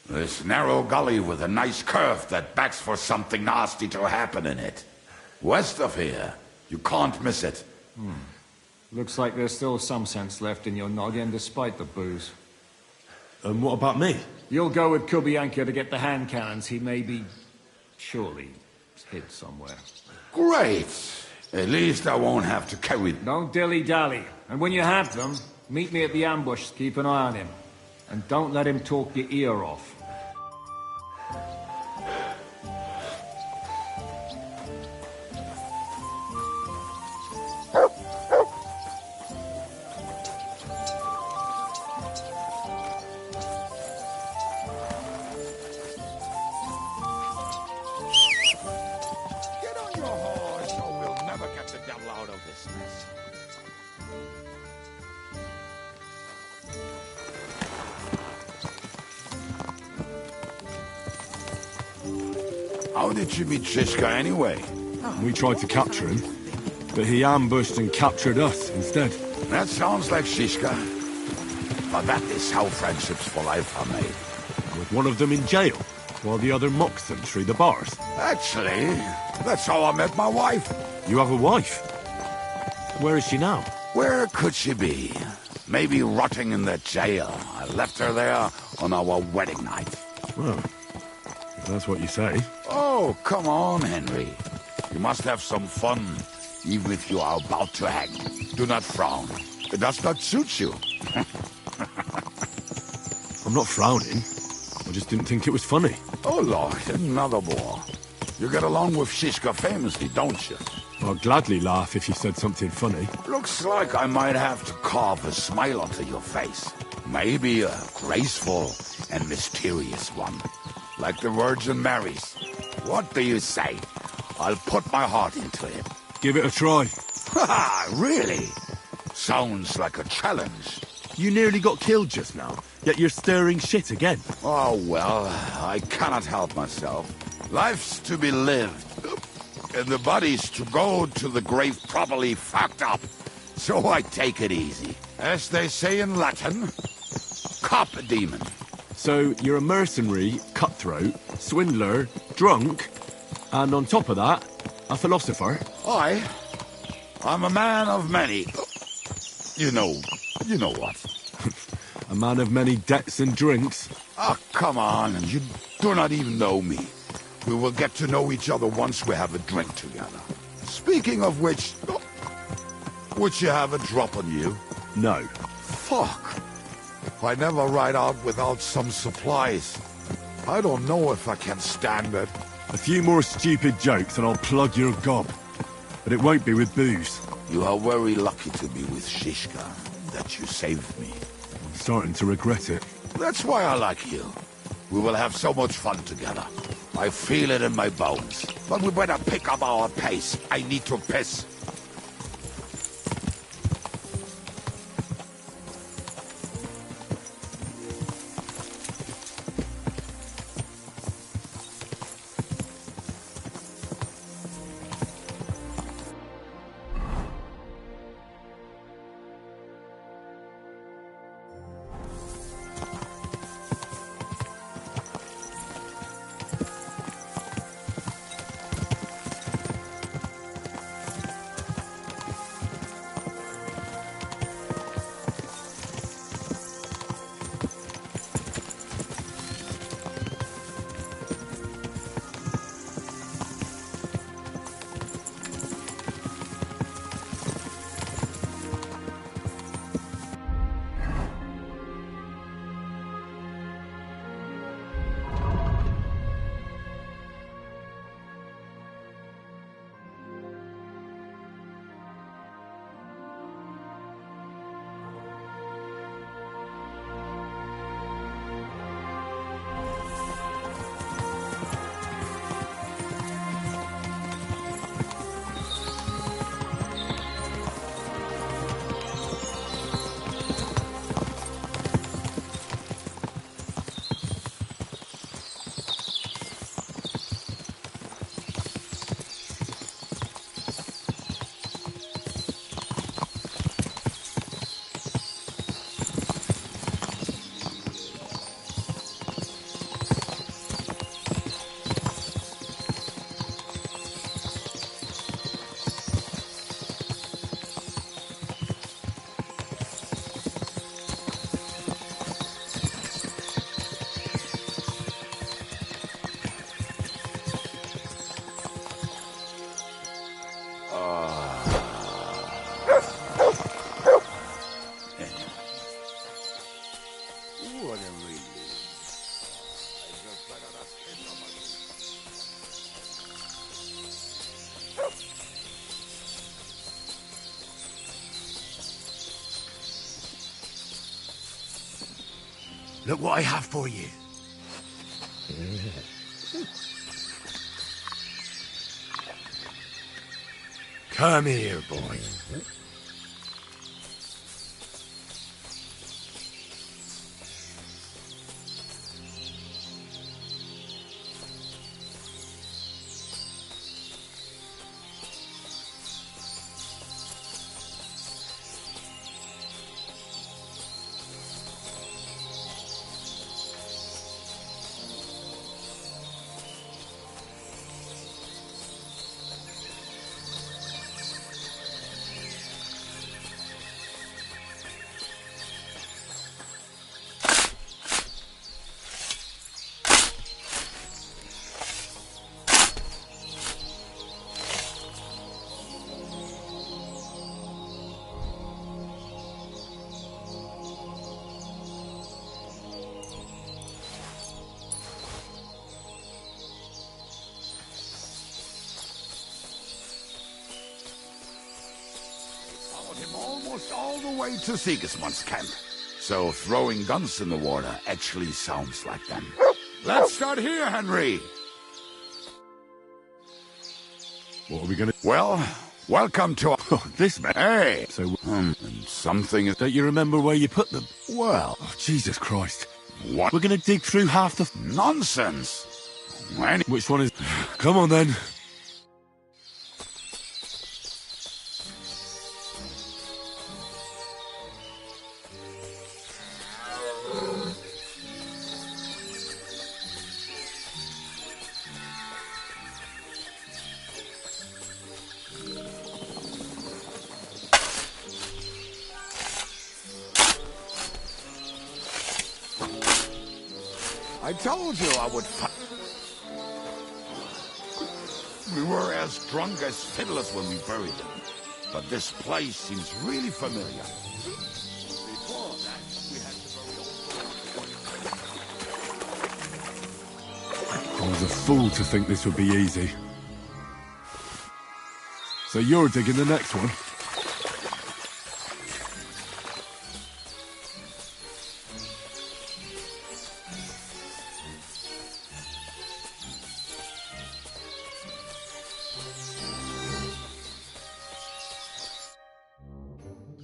This narrow gully with a nice curve that backs for something nasty to happen in it. West of here. You can't miss it.
Looks like there's still some sense left in your noggin despite the booze.
And what about me?
You'll go with Kubianka to get the hand cannons. He may be... surely hid somewhere.
Great! At least I won't have to carry them.
Don't dilly-dally. And when you have them, meet me at the ambush. Keep an eye on him. And don't let him talk your ear off.
How did you meet Shiska anyway?
We tried to capture him, but he ambushed and captured us instead.
That sounds like Shiska. But that is how friendships for life are made.
With one of them in jail, while the other mocks them through the bars.
Actually, that's how I met my wife.
You have a wife? Where is she now?
Where could she be? Maybe rotting in the jail. I left her there on our wedding night.
Well, if that's what you say.
Oh, come on, Henry. You must have some fun, even if you are about to hang. Do not frown. It does not suit you.
I'm not frowning. I just didn't think it was funny.
Oh, Lord, another more. You get along with Shiska famously, don't you?
I'd gladly laugh if you said something funny.
Looks like I might have to carve a smile onto your face. Maybe a graceful and mysterious one. Like the Virgin Mary's. What do you say? I'll put my heart into it.
Give it a try.
Ha! Really? Sounds like a challenge.
You nearly got killed just now, yet you're stirring shit again.
Oh, well, I cannot help myself. Life's to be lived. And the body's to go to the grave properly fucked up. So I take it easy. As they say in Latin, cop a demon.
So you're a mercenary, cutthroat, swindler, drunk, and on top of that, a philosopher?
I'm a man of many... You know what.
A man of many debts and drinks.
Oh, come on, you do not even know me. We will get to know each other once we have a drink together. Speaking of which, would you have a drop on you?
No.
Fuck. I never ride out without some supplies. I don't know if I can stand it.
A few more stupid jokes and I'll plug your gob. But it won't be with booze.
You are very lucky to be with Shishka, that you saved me.
I'm starting to regret it.
That's why I like you. We will have so much fun together. I feel it in my bones. But we better pick up our pace. I need to piss.
Look what I have for you. Come here, boy.
All the way to Sigismund's camp. So throwing guns in the water actually sounds like them. Let's start here, Henry.
What are we gonna...
Well, welcome to...
this man.
Hey!
So,
something is...
Don't you remember where you put them?
Well...
Oh, Jesus Christ.
What?
We're gonna dig through half the...
Nonsense!
Which one is... Come on, then.
I told you I would We were as drunk as fiddlers when we buried them. But this place seems really familiar. Before that, we had to bury all...
I was a fool to think this would be easy. So you're digging the next one?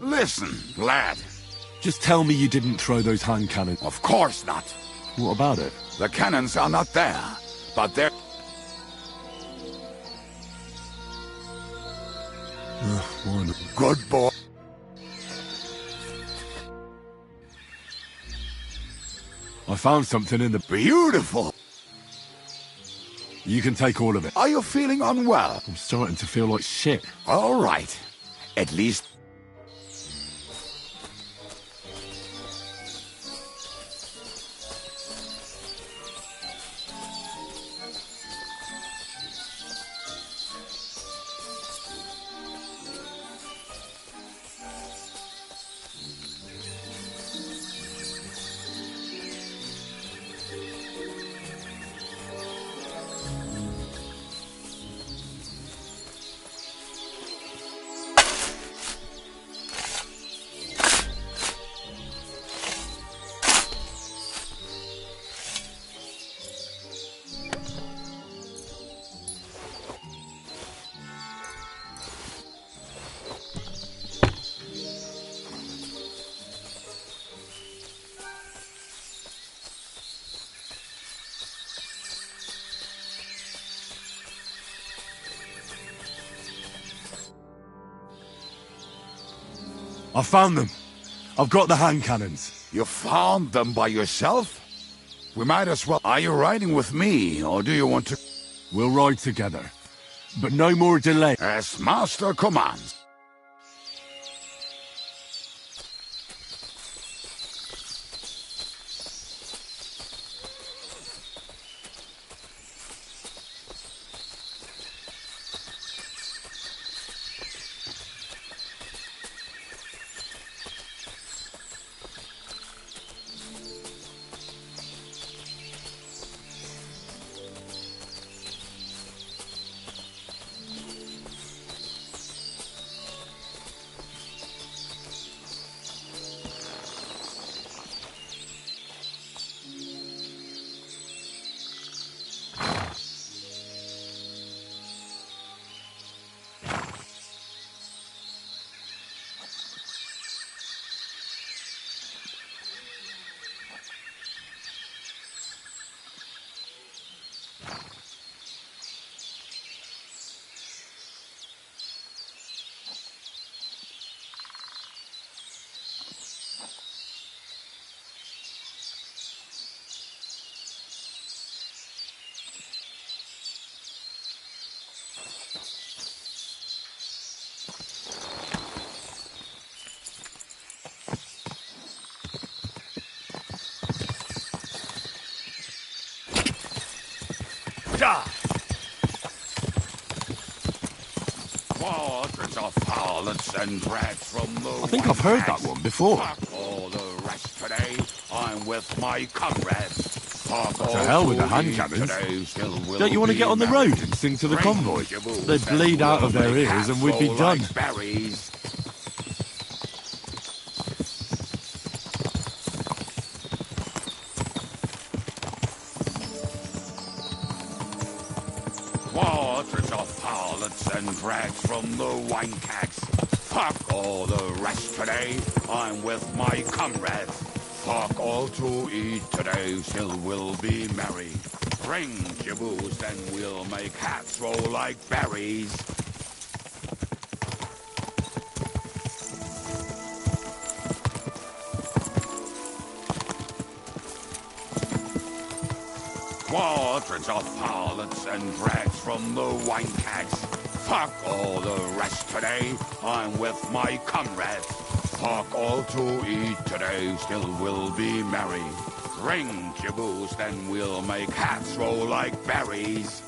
Listen, lad.
Just tell me you didn't throw those hand cannons.
Of course not.
What about it?
The cannons are not there, but they're...
One.
Good boy.
I found something in the...
Beautiful.
You can take all of it.
Are you feeling unwell?
I'm starting to feel like shit.
All right. At least...
I found them. I've got the hand cannons.
You found them by yourself? We might as well... Are you riding with me, or do you want to...
We'll ride together. But no more delay.
As Master commands. Quadrants of harlots and brats from the
I think I've heard that one before.
Fuck all the rest today. I'm with my comrades. Fuck
To
all
hell with the
to
hand
eat
cannons.
today, still will
Don't you want to
be
get on the
merry.
road and sing to the
Ring
convoy?
your boots
They'd
and
bleed out
we'll
of their
make
ears and
hats
we'd be
roll
done.
like berries. Quadrants of harlots and drags from the wine kegs. Fuck all the rest today. I'm with my comrades. Fuck all to eat today. Still will be merry. Bring your booze and we'll make hats roll like berries. Quadrants of harlots and drags from the wine kegs. Fuck all the rest today. I'm with my comrades. Fuck all to eat today. Still will be merry. Bring your booze, then we'll make hats roll like berries.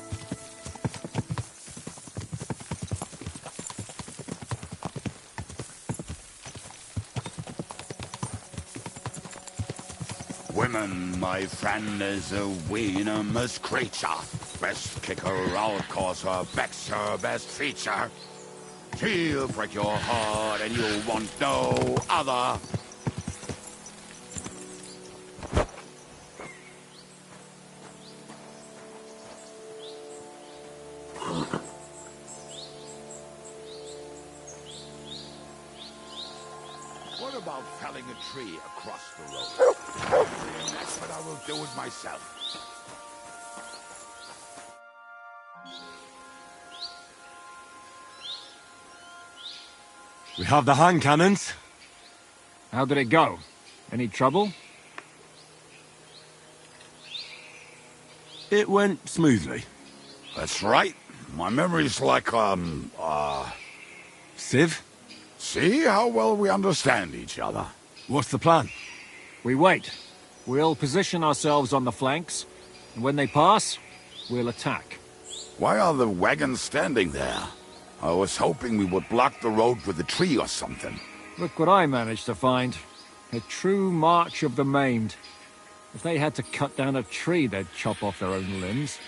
Women, my friend, is a venomous creature. Best kick her out, cause her back's her best feature. She'll break your heart and you'll want no other. What about felling a tree across the road? That's what I will do with myself.
We have the hand cannons.
How did it go? Any trouble?
It went smoothly.
That's right. My memory's like,
Civ?
See how well we understand each other.
What's the plan?
We wait. We'll position ourselves on the flanks, and when they pass, we'll attack.
Why are the wagons standing there? I was hoping we would block the road with a tree or something.
Look what I managed to find. A true march of the maimed. If they had to cut down a tree, they'd chop off their own limbs.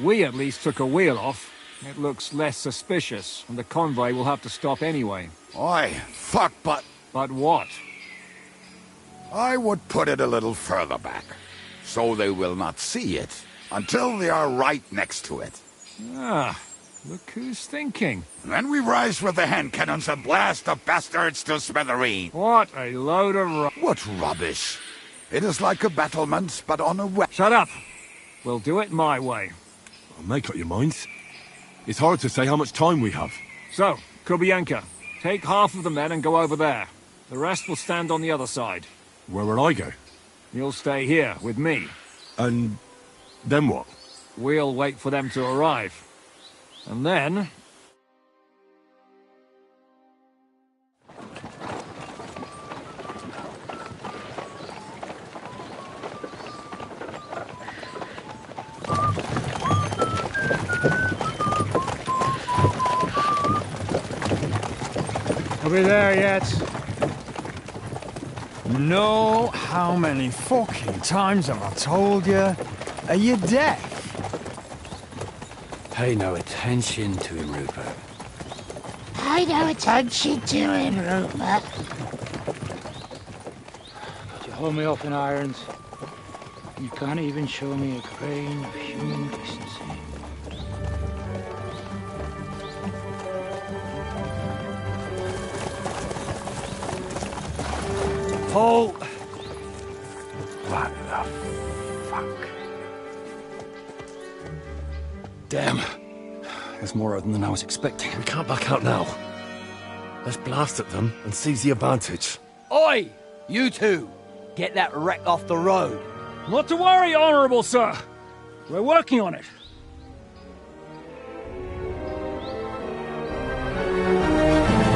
We at least took a wheel off. It looks less suspicious, and the convoy will have to stop anyway.
Oi, fuck, but...
But what?
I would put it a little further back, so they will not see it, until they are right next to it.
Ah, look who's thinking.
Then we rise with the hand cannons and blast the bastards to smithereens.
What a load of
What rubbish. It is like a battlement, but on a wet...
Shut up! We'll do it my way.
Well, make up your minds. It's hard to say how much time we have.
So, Kubianka, take half of the men and go over there. The rest will stand on the other side.
Where will I go?
You'll stay here, with me.
And then what?
We'll wait for them to arrive. And then...
Are we there yet? No, how many fucking times have I told you? Are you deaf?
Pay no attention to him, Rupert.
Pay no attention to him, Rupert.
Could you hold me up in irons? You can't even show me a grain of human decency.
Paul!
What the fuck?
Damn. There's more of them than I was expecting.
We can't back out now. Let's blast at them and seize the advantage.
Oi! You two! Get that wreck off the road.
Not to worry, Honourable Sir. We're working on it.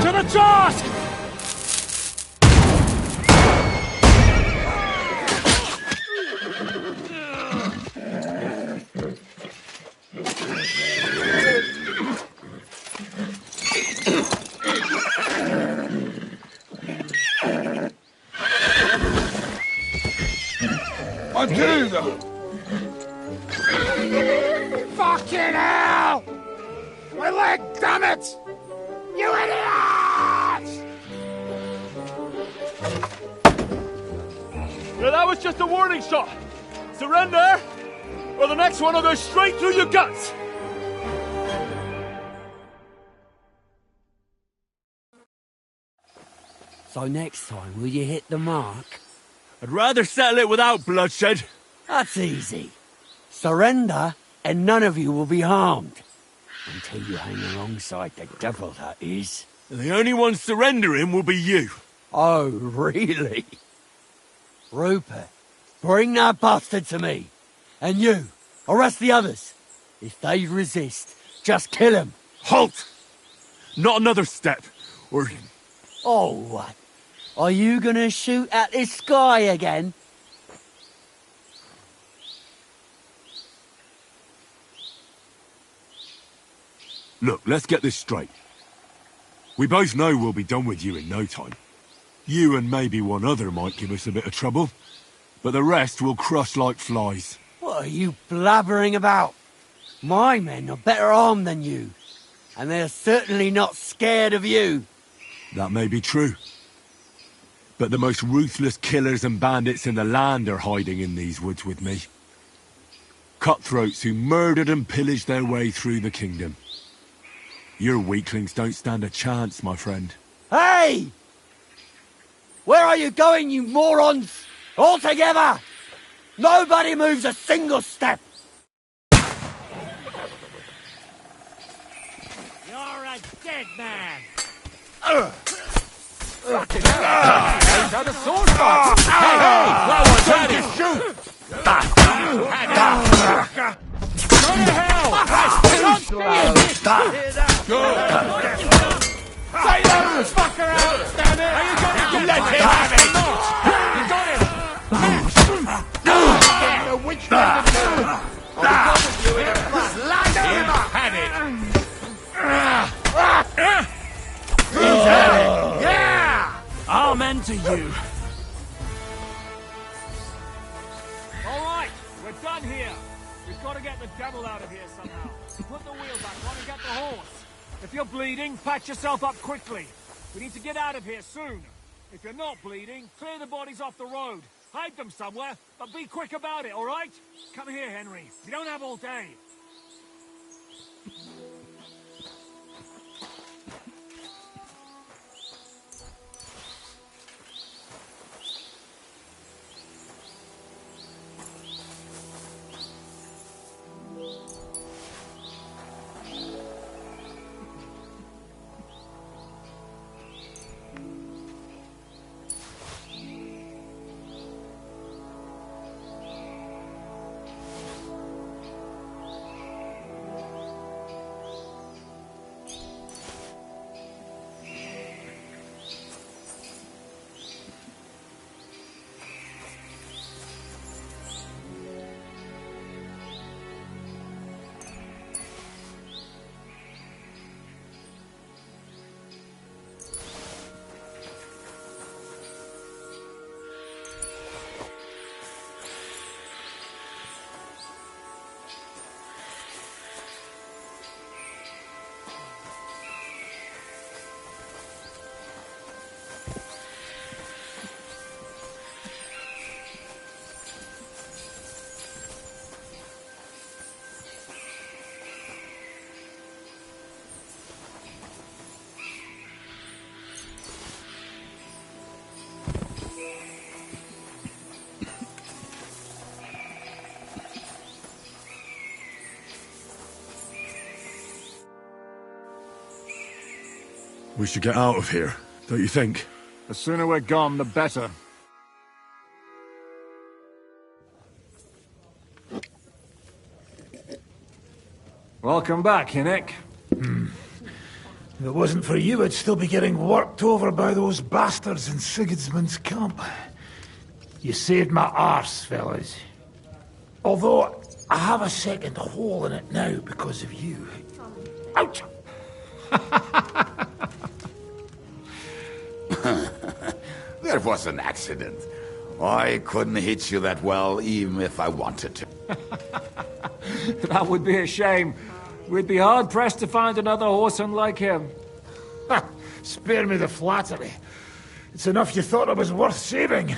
To the task!
gotta do, though.
Fucking hell! My leg, damn it! You idiots!
Now that was just a warning shot. Surrender, or the next one will go straight through your guts.
So next time, will you hit the mark?
I'd rather settle it without bloodshed.
That's easy. Surrender, and none of you will be harmed. Until you hang alongside the devil, that is.
And the only one surrendering will be you.
Oh, really? Rupert, bring that bastard to me. And you, arrest the others. If they resist, just kill them.
Halt! Not another step, or...
Oh, what? Are you gonna shoot at the sky again?
Look, let's get this straight. We both know we'll be done with you in no time. You and maybe one other might give us a bit of trouble, but the rest will crush like flies.
What are you blabbering about? My men are better armed than you, and they're certainly not scared of you.
That may be true. But the most ruthless killers and bandits in the land are hiding in these woods with me. Cutthroats who murdered and pillaged their way through the kingdom. Your weaklings don't stand a chance, my friend.
Hey! Where are you going, you morons? All together! Nobody moves a single step!
You're a dead man.
Fucking hell! That's how the sword fights! Hey, hey! That one's at it! Shoot! Go to hell! Good! Say that fucker out, damn it! Are you gonna get let him have it? You got him! The witch man! Had it! He's at it! Yeah!
Amen to you.
All right, we're done here. We've got to get the devil out of here somehow. Put the wheel back on and get the horse. If you're bleeding, patch yourself up quickly. We need to get out of here soon. If you're not bleeding, clear the bodies off the road. Hide them somewhere, but be quick about it, all right? Come here, Henry. We don't have all day.
We should get out of here, don't you think?
The sooner we're gone, the better. Welcome back, Hinnick.
If it wasn't for you, I'd still be getting worked over by those bastards in Sigismund's camp. You saved my arse, fellas. Although, I have a second hole in it now because of you. Ouch!
There was an accident. I couldn't hit you that well, even if I wanted to.
That would be a shame. We'd be hard-pressed to find another horseman like him.
Spare me the flattery. It's enough you thought I was worth saving.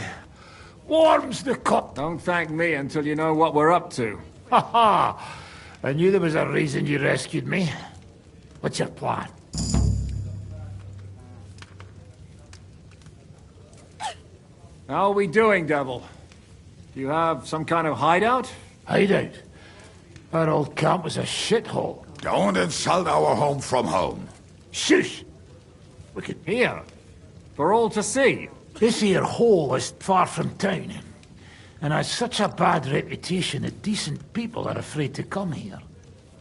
Warms the cup.
Don't thank me until you know what we're up to.
Ha ha! I knew there was a reason you rescued me. What's your plan?
How are we doing, Devil? Do you have some kind of hideout?
Hideout? Our old camp was a shithole.
Don't insult our home from home.
Shush! We could...
Here? For all to see?
This here hole is far from town, and has such a bad reputation that decent people are afraid to come here.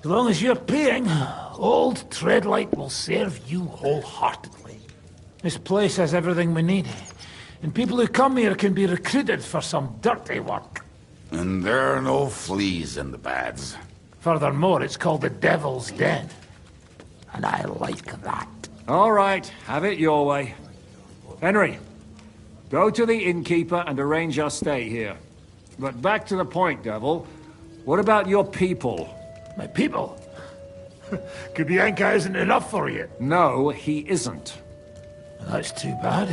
As long as you're paying, old Treadlight will serve you wholeheartedly. This place has everything we need, and people who come here can be recruited for some dirty work.
And there are no fleas in the beds.
Furthermore, it's called the Devil's Den, and I like that.
All right, have it your way. Henry, go to the innkeeper and arrange our stay here. But back to the point, Devil. What about your people?
My people? Kubianka isn't enough for you.
No, he isn't.
That's too bad.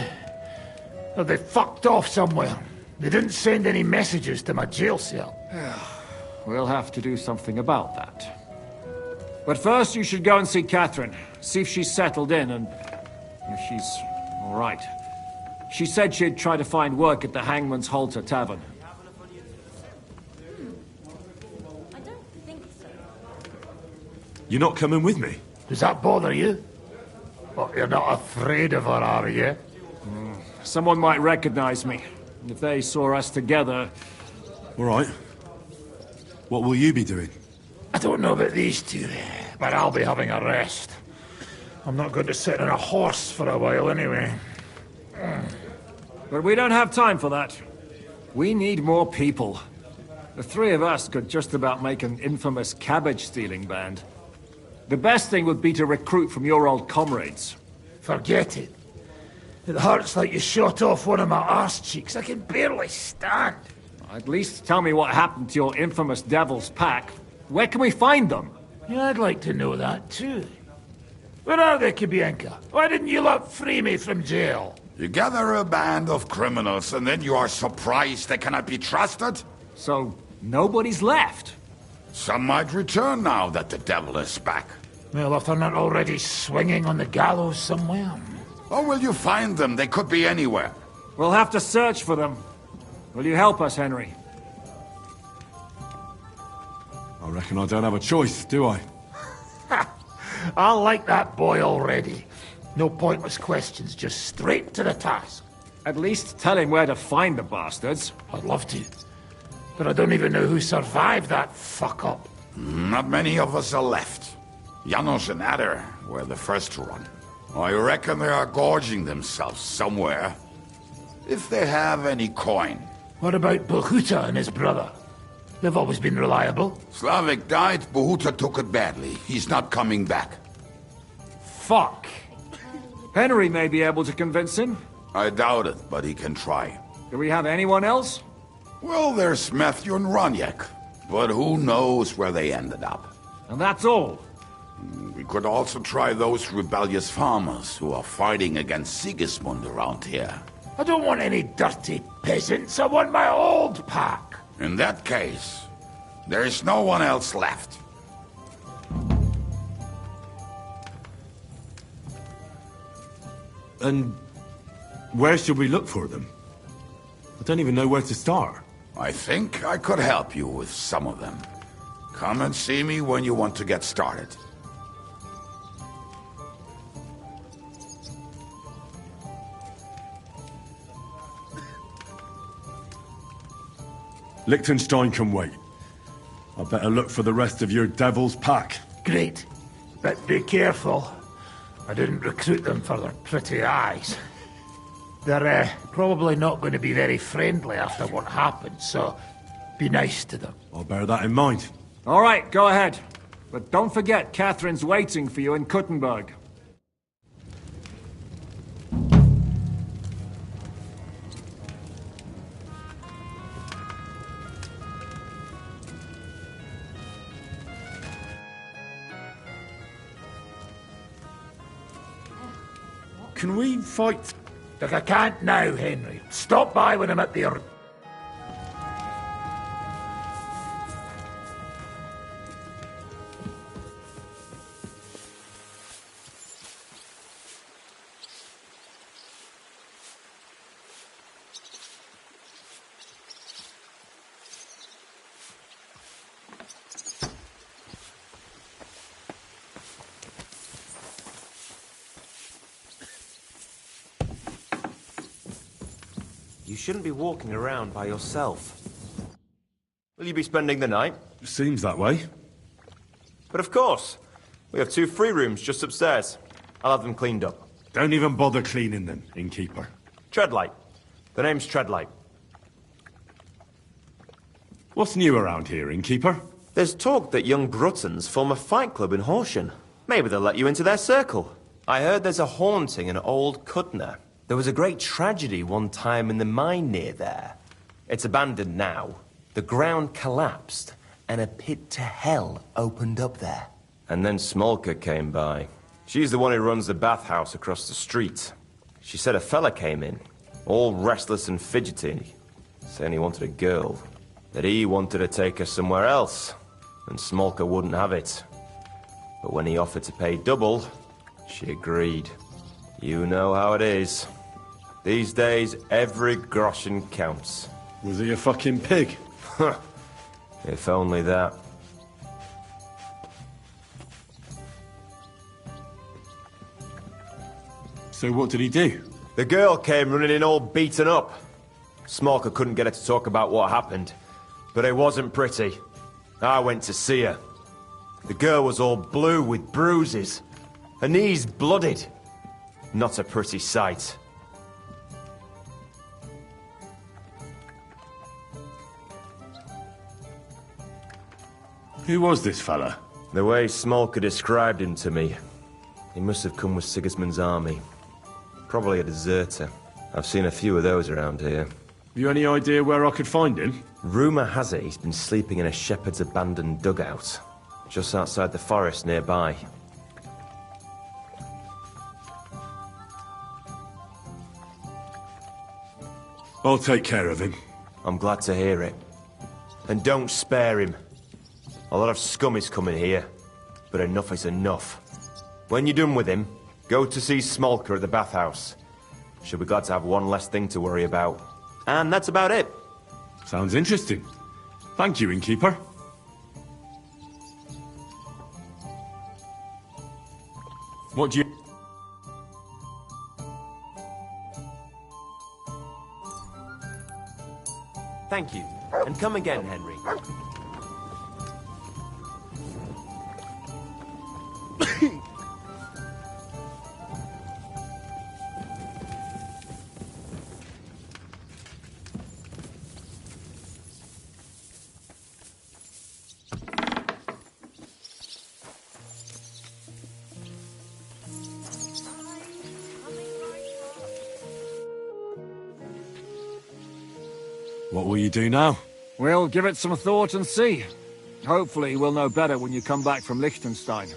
Well, they fucked off somewhere. They didn't send any messages to my jail cell.
We'll have to do something about that. But first you should go and see Catherine. See if she's settled in and if she's all right. She said she'd try to find work at the Hangman's Halter Tavern.
You're not coming with me?
Does that bother you? Well, you're not afraid of her, are you?
Someone might recognize me. If they saw us together...
All right. What will you be doing?
I don't know about these two, but I'll be having a rest. I'm not going to sit on a horse for a while anyway.
But we don't have time for that. We need more people. The three of us could just about make an infamous cabbage-stealing band. The best thing would be to recruit from your old comrades.
Forget it. It hurts like you shot off one of my arse cheeks. I can barely stand.
At least tell me what happened to your infamous Devil's Pack. Where can we find them?
Yeah, I'd like to know that too. Where are they, Kubianka? Why didn't you lot free me from jail?
You gather a band of criminals and then you are surprised they cannot be trusted?
So, nobody's left?
Some might return now that the devil is back.
Well, if they're not already swinging on the gallows somewhere.
Or will you find them? They could be anywhere.
We'll have to search for them. Will you help us, Henry?
I reckon I don't have a choice, do I?
I like that boy already. No pointless questions, just straight to the task.
At least tell him where to find the bastards.
I'd love to. But I don't even know who survived that fuck-up.
Not many of us are left. Janos and Adder were the first to run. I reckon they are gorging themselves somewhere. If they have any coin.
What about Bohuta and his brother? They've always been reliable.
Slavik died, Bohuta took it badly. He's not coming back.
Fuck. Henry may be able to convince him.
I doubt it, but he can try.
Do we have anyone else?
Well, there's Matthew and Roniak. But who knows where they ended up.
And that's all.
We could also try those rebellious farmers who are fighting against Sigismund around here.
I don't want any dirty peasants. I want my old pack.
In that case, there is no one else left.
And where should we look for them? I don't even know where to start.
I think I could help you with some of them. Come and see me when you want to get started.
Liechtenstein can wait. I better look for the rest of your Devil's Pack.
Great. But be careful. I didn't recruit them for their pretty eyes. They're probably not going to be very friendly after what happened, so be nice to them.
I'll bear that in mind.
All right, go ahead. But don't forget, Catherine's waiting for you in Kuttenberg.
can we fight?
Look, I can't now, Henry. Stop by when I'm at the...
You shouldn't be walking around by yourself. Will you be spending the night?
Seems that way.
But of course. We have 2 free rooms just upstairs. I'll have them cleaned up.
Don't even bother cleaning them, innkeeper.
Treadlight. The name's Treadlight.
What's new around here, innkeeper?
There's talk that young Bruttons form a fight club in Horsham. Maybe they'll let you into their circle. I heard there's a haunting in Old Cudner. There was a great tragedy one time in the mine near there. It's abandoned now. The ground collapsed, and a pit to hell opened up there. And then Smolka came by. She's the one who runs the bathhouse across the street. She said a fella came in, all restless and fidgety, saying he wanted a girl. That he wanted to take her somewhere else, and Smolka wouldn't have it. But when he offered to pay double, she agreed. You know how it is. These days, every groschen counts.
Was he a fucking pig?
If only that.
So what did he do?
The girl came running in all beaten up. Smolka couldn't get her to talk about what happened, but it wasn't pretty. I went to see her. The girl was all blue with bruises. Her knees blooded. Not a pretty sight.
Who was this fella?
The way Smolka described him to me, he must have come with Sigismund's army. Probably a deserter. I've seen a few of those around here.
Have you any idea where I could find him?
Rumour has it he's been sleeping in a shepherd's abandoned dugout, just outside the forest nearby.
I'll take care of him.
I'm glad to hear it. And don't spare him. A lot of scum is coming here, but enough is enough. When you're done with him, go to see Smolka at the bathhouse. She'll be glad to have one less thing to worry about. And that's about it.
Sounds interesting. Thank you, innkeeper. What do you...
Thank you. And come again, Henry.
What will you do now?
We'll give it some thought and see. Hopefully we'll know better when you come back from Liechtenstein.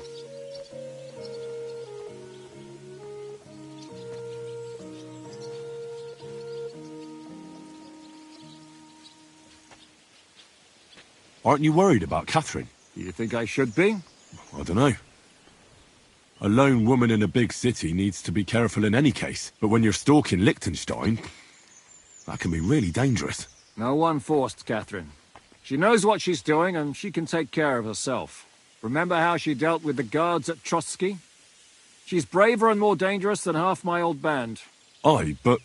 Aren't you worried about Catherine?
Do you think I should be?
I don't know. A lone woman in a big city needs to be careful in any case. But when you're stalking Liechtenstein, that can be really dangerous.
No one forced Catherine. She knows what she's doing, and she can take care of herself. Remember how she dealt with the guards at Trotsky? She's braver and more dangerous than half my old band.
Aye, but...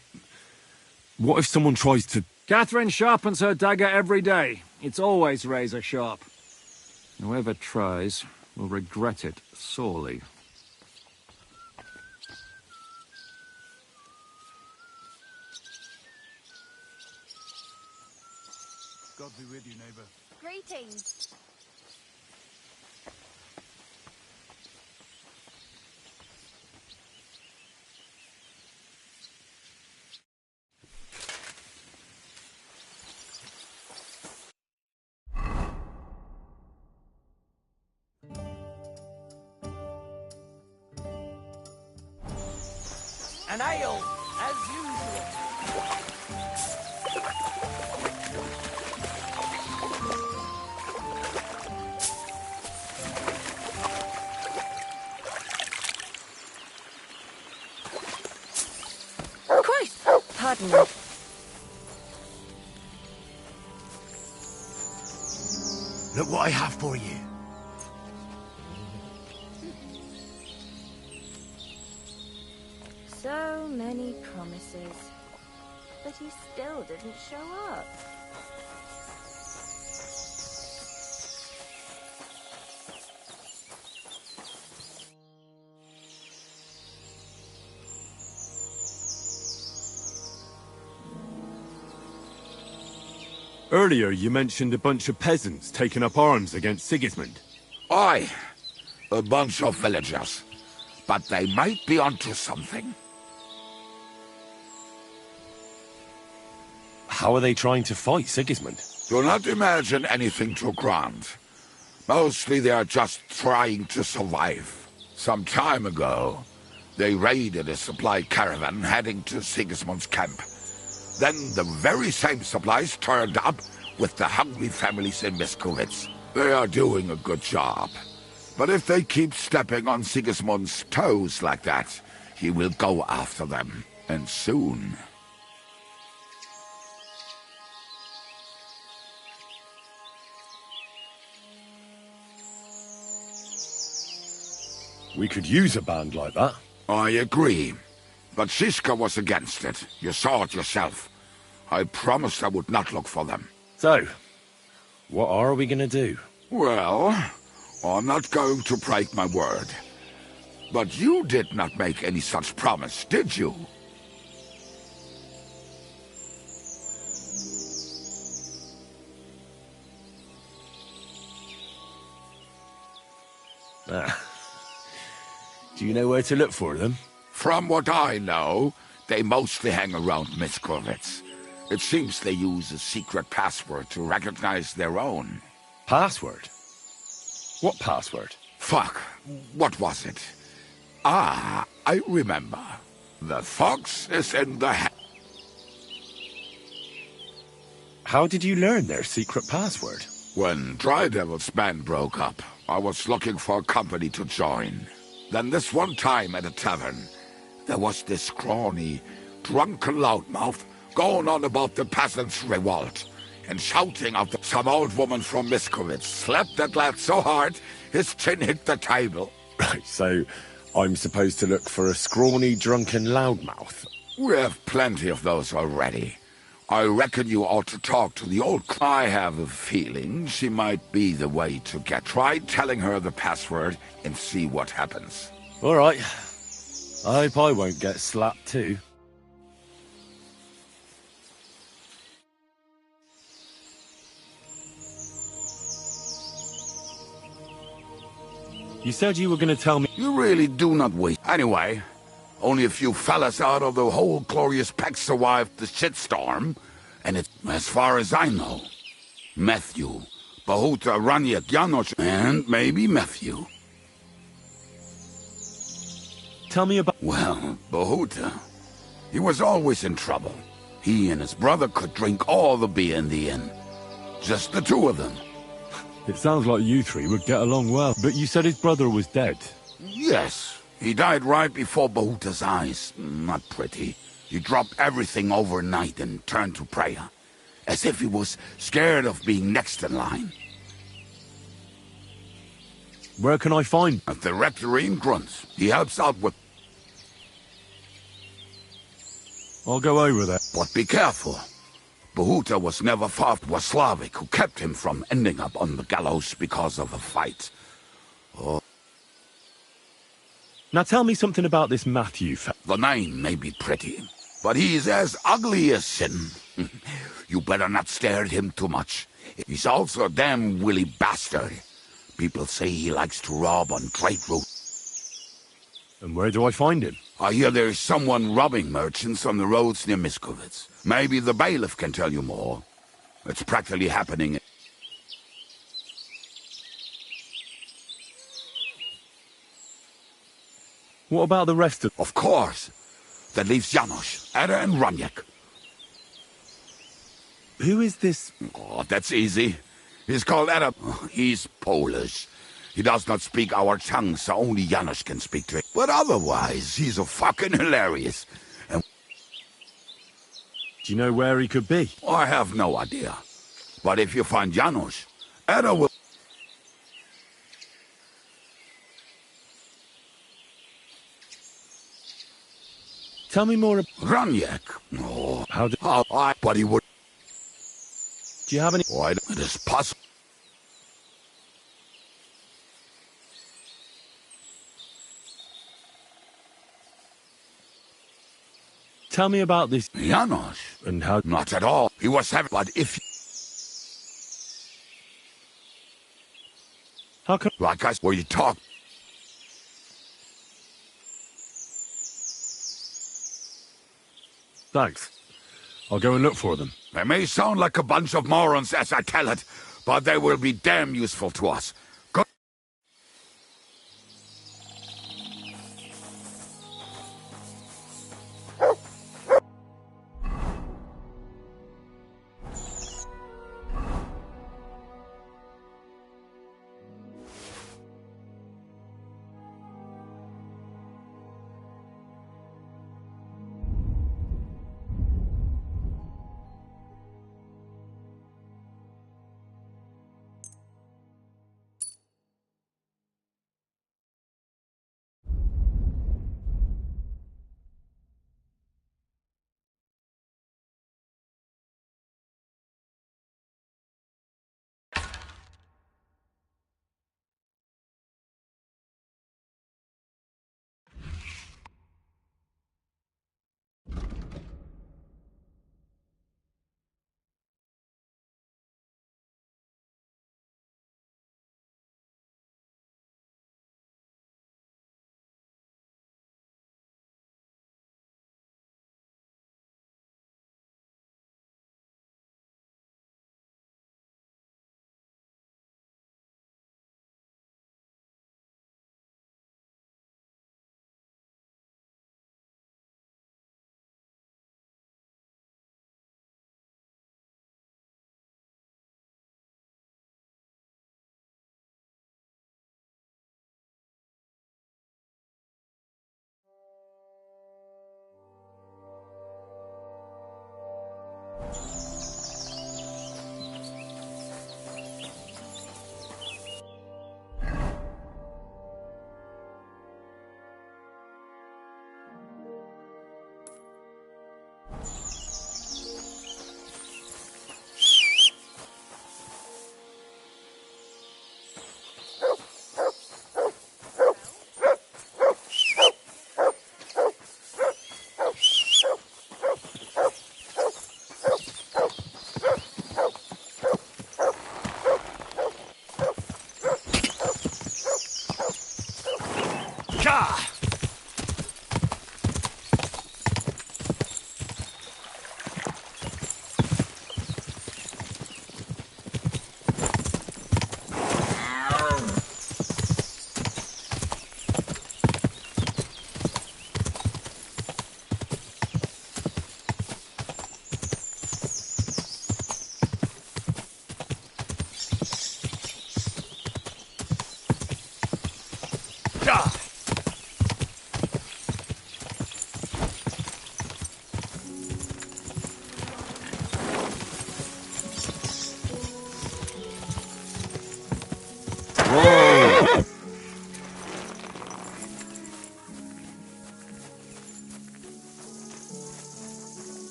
what if someone tries to...
Catherine sharpens her dagger every day. It's always razor sharp. Whoever tries will regret it sorely.
God be with you, neighbor.
Greetings.
and ale, as usual.
Christ! Pardon me.
Look what I have for you.
So many promises. But he still didn't show up.
Earlier, you mentioned a bunch of peasants taking up arms against Sigismund.
Aye, a bunch of villagers. But they might be onto something.
How are they trying to fight Sigismund?
Do not imagine anything too grand. Mostly they are just trying to survive. Some time ago, they raided a supply caravan heading to Sigismund's camp. Then the very same supplies turned up with the hungry families in Miskovitz. They are doing a good job. But if they keep stepping on Sigismund's toes like that, he will go after them. And soon.
We could use a band like that.
I agree. But Siska was against it. You saw it yourself. I promised I would not look for them.
So, what are we gonna do?
Well, I'm not going to break my word. But you did not make any such promise, did you?
Do you know where to look for them?
From what I know, they mostly hang around Miskovitz. It seems they use a secret password to recognize their own.
Password? What password?
Fuck. What was it? Ah, I remember. The fox is in the hat.
How did you learn their secret password?
When Dry Devil's band broke up, I was looking for a company to join. Then this one time at a tavern, there was this scrawny, drunken loudmouth going on about the peasants' revolt and shouting out some old woman from Miskovitz slapped that lad so hard his chin hit the table.
Right, so I'm supposed to look for a scrawny, drunken loudmouth?
We have plenty of those already. I reckon you ought to talk to the old... I have a feeling she might be the way to get... Try telling her the password and see what happens.
All right. I hope I won't get slapped too. You said you were going to tell me...
You really do not wait. Anyway, only a few fellas out of the whole glorious pack survived the shitstorm. And it's, as far as I know, Matthew, Bahuta, Raniak, Janosch, and maybe Matthew.
Tell me about...
Well, Bahuta, he was always in trouble. He and his brother could drink all the beer in the inn. Just the two of them.
It sounds like you three would get along well, but you said his brother was dead.
Yes, he died right before Bahuta's eyes. Not pretty. He dropped everything overnight and turned to prayer, as if he was scared of being next in line.
Where can I find...
At the rectory in Grunt. He helps out with...
I'll go over there.
But be careful. Bahuta was never far from a Slavic who kept him from ending up on the gallows because of a fight. Oh.
Now tell me something about this Matthew
The name may be pretty, but he's as ugly as sin. You better not stare at him too much. He's also a damn willy bastard. People say he likes to rob on trade routes.
And where do I find him?
I hear there's someone robbing merchants on the roads near Miskovitz. Maybe the bailiff can tell you more. It's practically happening.
What about the rest of...
Of course. That leaves Janos, Ada and Raniak.
Who is this?
Oh, that's easy. He's called Ada. He's Polish. He does not speak our tongue, so only Janos can speak to him. But otherwise, he's a fucking hilarious. And
do you know where he could be?
I have no idea. But if you find Janos, Ada will...
Tell me more about...
Raniak? Oh,
how
but he would...
Do you have any...
Why, it is possible.
Tell me about this...
Janos?
And how...
Not at all. He was having... But if...
How come...
Like I... Where you talk...
Thanks. I'll go and look for them.
They may sound like a bunch of morons as I tell it, but they will be damn useful to us. Go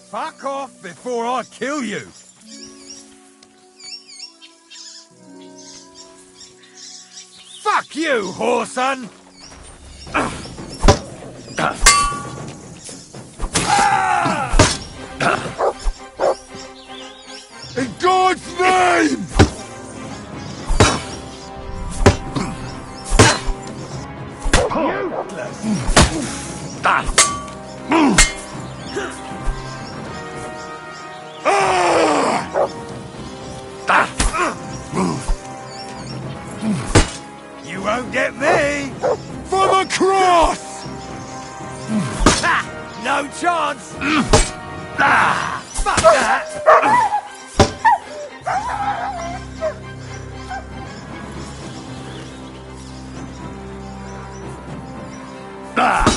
Fuck off before I kill you! Fuck you, whoreson!
In God's name!
You won't get me!
For the cross!
No chance! Fuck that!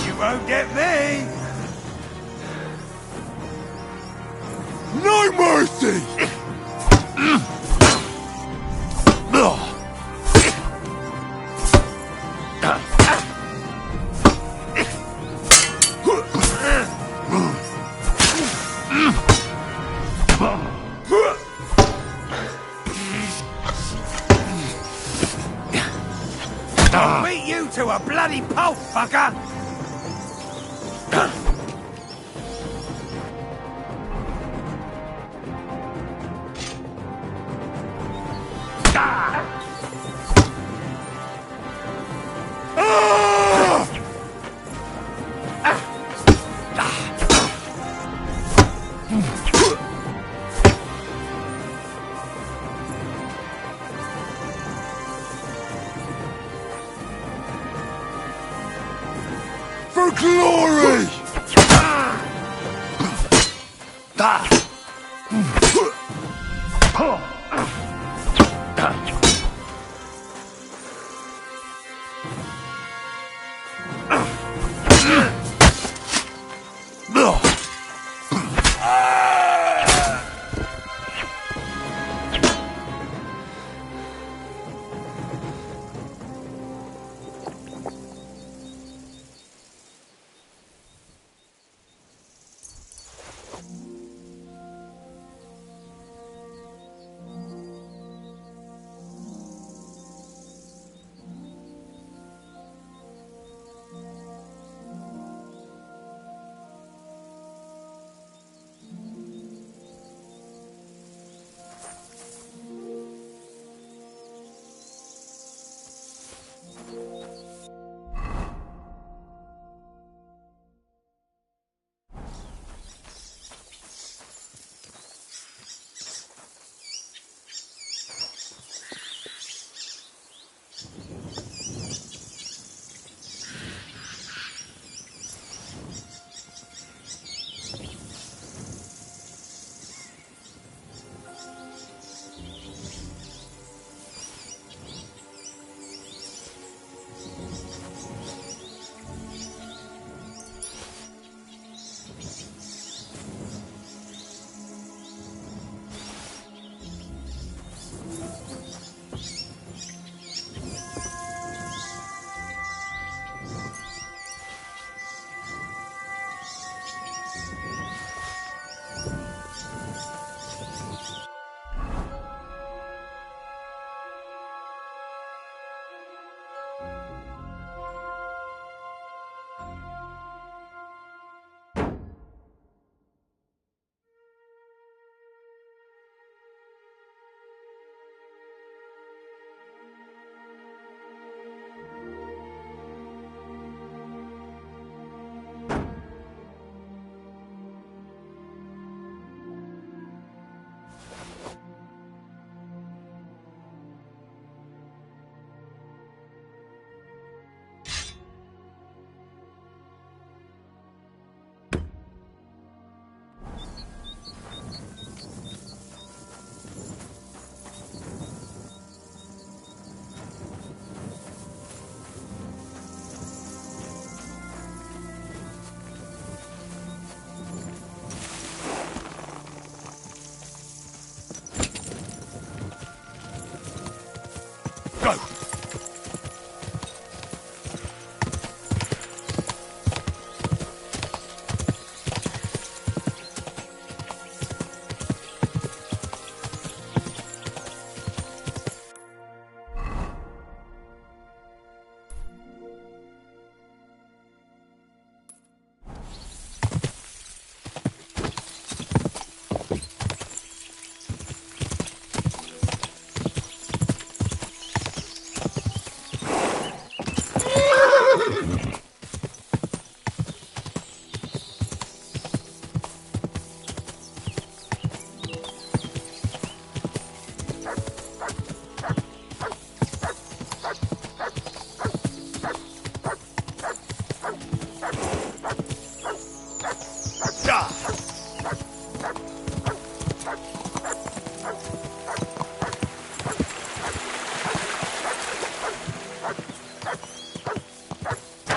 You won't get me!
No mercy!
I'll beat you to a bloody pulp, fucker!
For glory!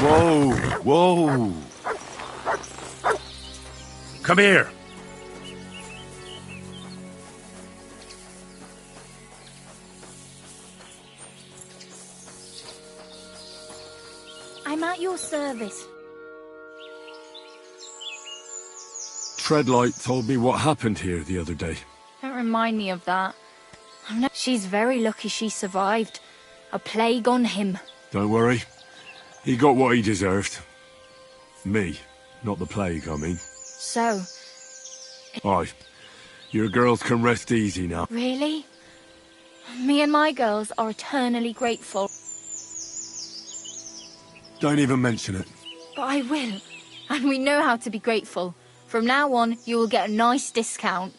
Whoa, whoa.
Come here.
I'm at your service.
Treadlight told me what happened here the other day.
Don't remind me of that. She's very lucky she survived. A plague on him.
Don't worry. He got what he deserved. Me, not the plague, I mean.
So,
Aye. Your girls can rest easy now.
really? Me and my girls are eternally grateful.
Don't even mention it.
But I will. And we know how to be grateful. From now on, you will get a nice discount.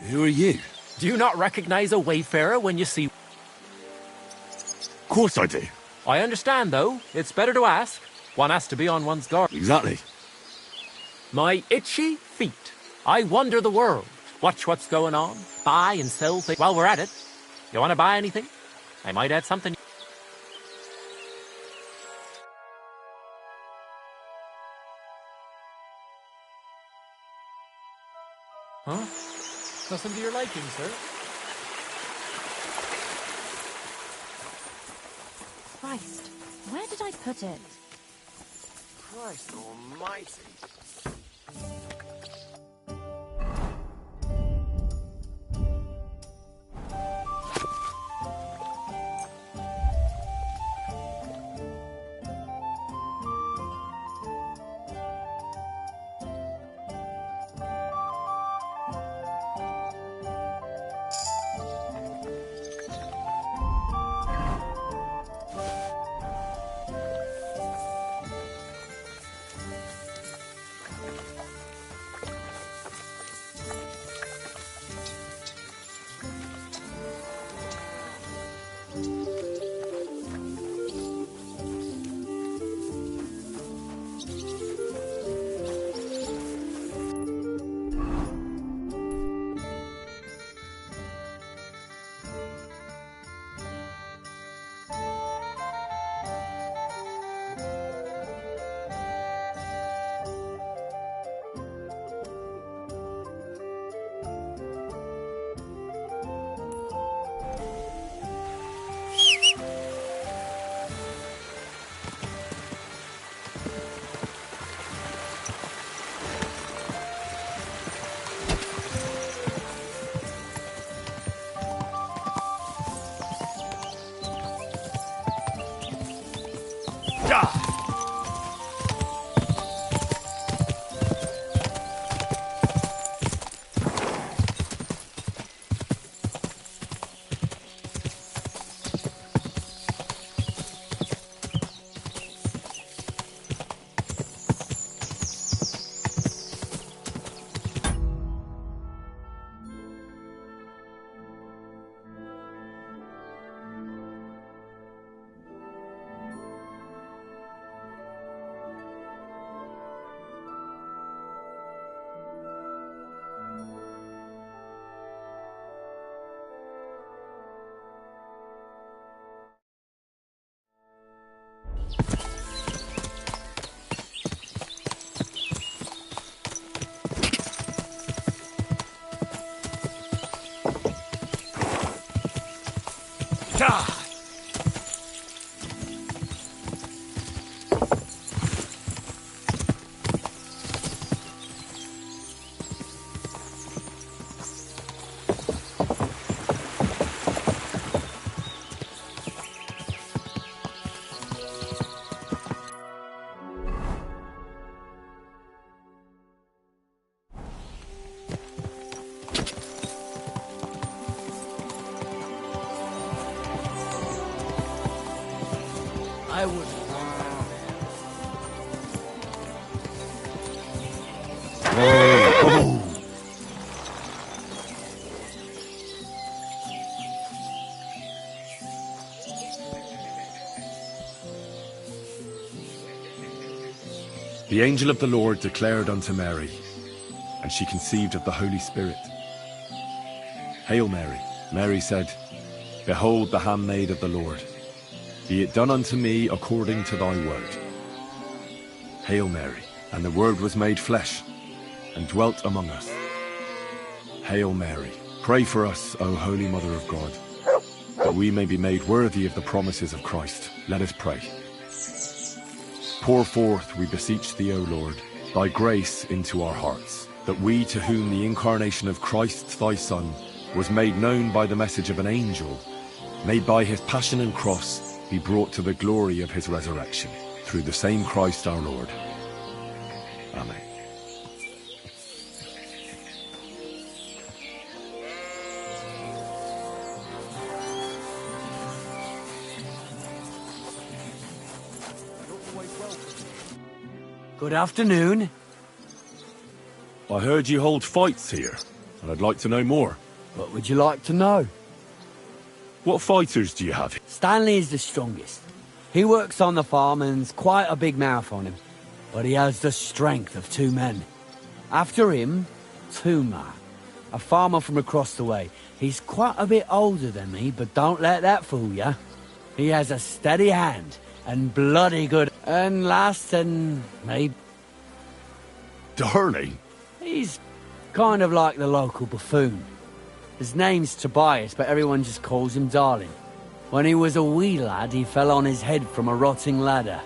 Who are you?
Do you not recognize a wayfarer when you see...
Of course I do.
I understand, though. It's better to ask. One has to be on one's guard.
Exactly.
My itchy feet. I wander the world. Watch what's going on. Buy and sell things. While we're at it, you want to buy anything? I might add something. Huh? Nothing to your liking, sir.
Christ, where did I put it?
Christ almighty.
I was...
The angel of the Lord declared unto Mary, and she conceived of the Holy Spirit. Hail Mary, Mary said, Behold the handmaid of the Lord. Be it done unto me according to thy word. Hail Mary, and the Word was made flesh, and dwelt among us. Hail Mary, pray for us, O Holy Mother of God, that we may be made worthy of the promises of Christ. Let us pray. Pour forth, we beseech thee, O Lord, thy grace into our hearts, that we, to whom the incarnation of Christ thy Son was made known by the message of an angel, may by his passion and cross be brought to the glory of his resurrection, through the same Christ our Lord. Amen.
Good afternoon.
I heard you hold fights here, and I'd like to know more.
What would you like to know?
What fighters do you have here?
Stanley is the strongest. He works on the farm and's quite a big mouth on him, but he has the strength of 2 men. After him, Tuma, a farmer from across the way. He's quite a bit older than me, but don't let that fool ya. He has a steady hand and bloody good. And last and maybe...
Darling?
He's kind of like the local buffoon. His name's Tobias, but everyone just calls him Darling. When he was a wee lad, he fell on his head from a rotting ladder.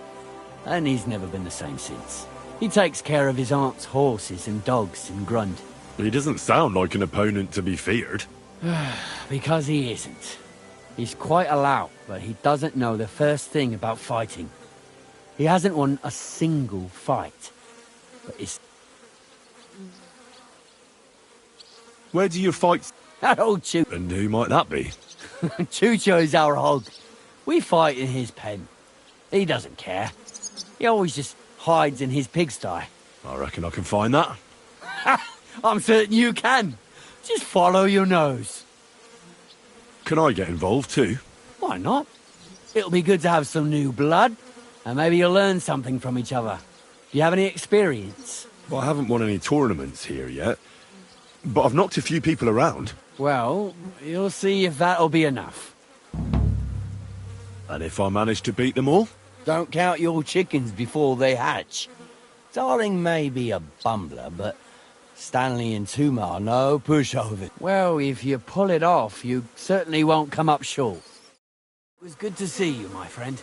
And he's never been the same since. He takes care of his aunt's horses and dogs in Grund.
He doesn't sound like an opponent to be feared.
Because he isn't. He's quite a lout, but he doesn't know the first thing about fighting. He hasn't won a single fight. But it's...
Where do you fight?
That old Chu...
And who might that be?
Chucho's our hog. We fight in his pen. He doesn't care. He always just hides in his pigsty.
I reckon I can find that.
I'm certain you can. Just follow your nose.
Can I get involved too?
Why not? It'll be good to have some new blood, and maybe you'll learn something from each other. Do you have any experience?
Well, I haven't won any tournaments here yet, but I've knocked a few people around.
Well, you'll see if that'll be enough.
And if I manage to beat them all?
Don't count your chickens before they hatch. Darling may be a bumbler, but Stanley and Tuma are no pushover. Well, if you pull it off, you certainly won't come up short. It was good to see you, my friend.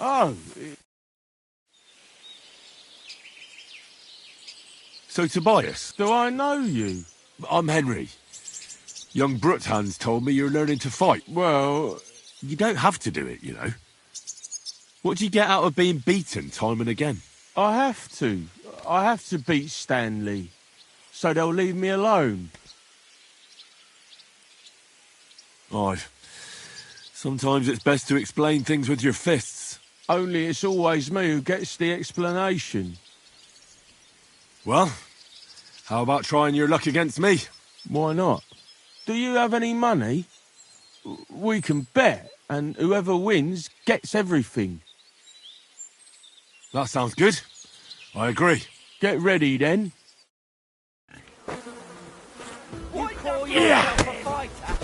Oh.
So, Tobias,
Do I know you?
I'm Henry. Young Bruthans told me you're learning to fight.
Well...
You don't have to do it, you know. What do you get out of being beaten time and again?
I have to. I have to beat Stanley. So they'll leave me alone.
Sometimes it's best to explain things with your fists.
Only it's always me who gets the explanation.
Well, how about trying your luck against me?
Why not? Do you have any money? We can bet, and whoever wins gets everything.
That sounds good. I agree.
Get ready, then.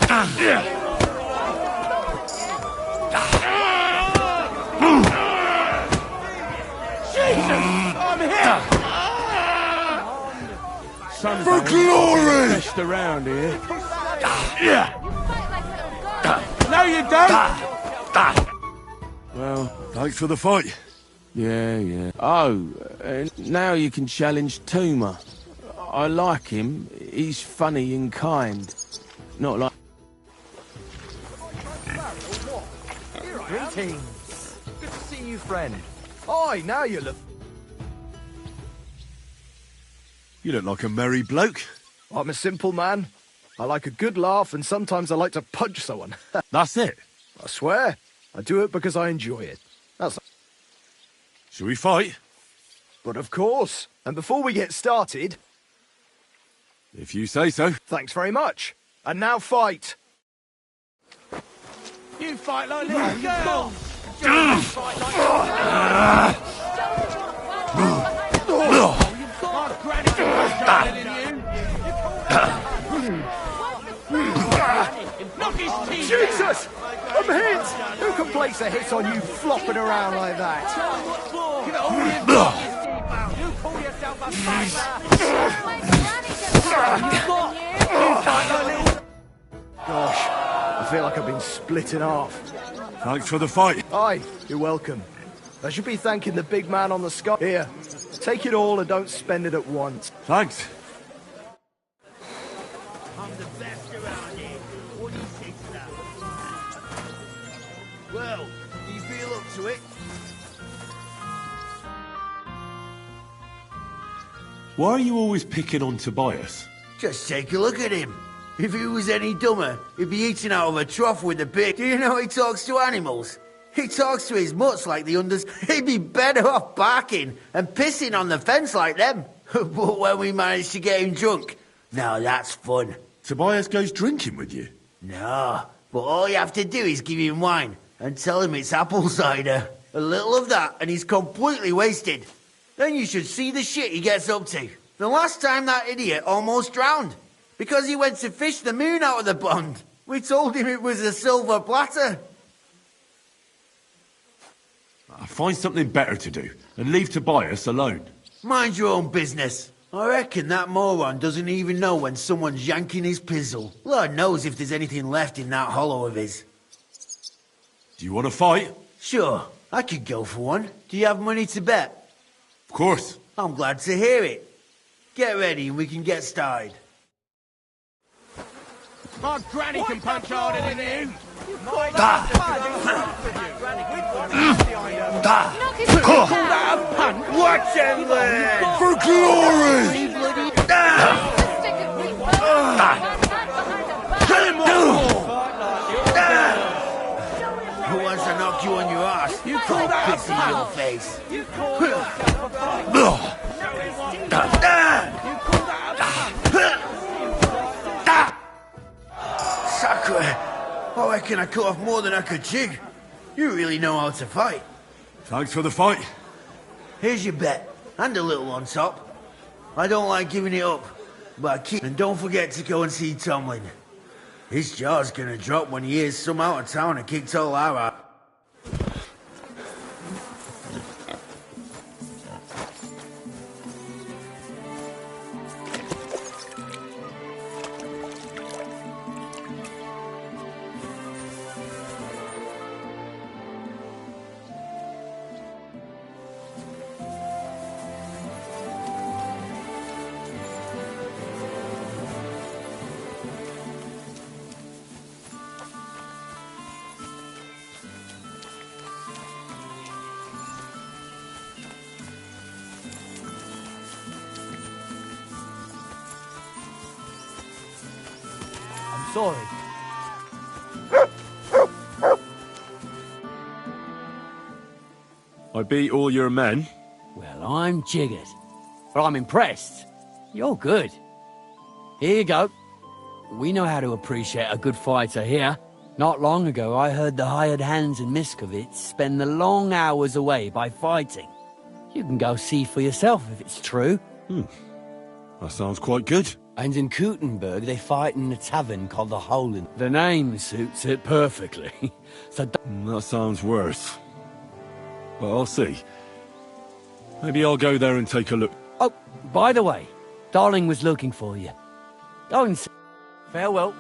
I'm here!
For glory!
Best around here. No, you don't! Well,
thanks for the fight.
Yeah. Oh, now you can challenge Tuma. I like him. He's funny and kind. Not like...
Greetings. Good to see you, friend. Oi, now you look...
You look like a merry bloke.
I'm a simple man. I like a good laugh, and sometimes I like to punch someone.
That's it?
I swear. I do it because I enjoy it. That's...
Shall we fight?
But of course. And before we get started...
If you say so.
Thanks very much. And now fight.
You fight like little girls! You fight like little My granny can Knock his teeth
Jesus! I'm hit! Who can place a hit on you flopping around like that?
Give it all you've got, you call yourself a fighter!
Gosh, I feel like I've been split in half.
Thanks for the fight.
Aye, you're welcome. I should be thanking the big man on the sky. Here, take it all and don't spend it at once.
Thanks.
I'm the best around here. What do you say to that?
Well, do you feel up to it?
Why are you always picking on Tobias?
Just take a look at him. If he was any dumber, he'd be eating out of a trough with a pig. Do you know he talks to animals? He talks to his mutts like the unders. He'd be better off barking and pissing on the fence like them. But when we managed to get him drunk, now that's fun.
Tobias goes drinking with you?
No, but all you have to do is give him wine and tell him it's apple cider. A little of that and he's completely wasted. Then you should see the shit he gets up to. The last time that idiot almost drowned. Because he went to fish the moon out of the pond. We told him it was a silver platter.
Find something better to do, and leave Tobias alone.
Mind your own business. I reckon that moron doesn't even know when someone's yanking his pizzle. Lord knows if there's anything left in that hollow of his.
Do you want to fight?
Sure, I could go for one. Do you have money to bet?
Of course.
I'm glad to hear it. Get ready and we can get started.
My granny can punch harder than you.
Call
that a punch?
Watch him then!
For glory!
Kill him all! Who wants to knock you on your ass? You call that piss in your face.
You call yourself a fighter? You call that
Sacre! I reckon I cut off more than I could jig. You really know how to fight.
Thanks for the fight.
Here's your bet, and a little on top. I don't like giving it up, but I keep... And don't forget to go and see Tomlin. His jaw's gonna drop when he hears some out of town and kicked all our ass.
Sorry.
I beat all your men.
Well, I'm jiggered. But I'm impressed. You're good. Here you go. We know how to appreciate a good fighter here. Not long ago, I heard the hired hands in Miskovitz spend the long hours away by fighting. You can go see for yourself if it's true.
That sounds quite good.
And in Kuttenberg, they fight in a tavern called the Holen. The name suits it perfectly. So
that sounds worse. But I'll see. Maybe I'll go there and take a look.
Oh, by the way, Darling was looking for you. Go and see. Farewell.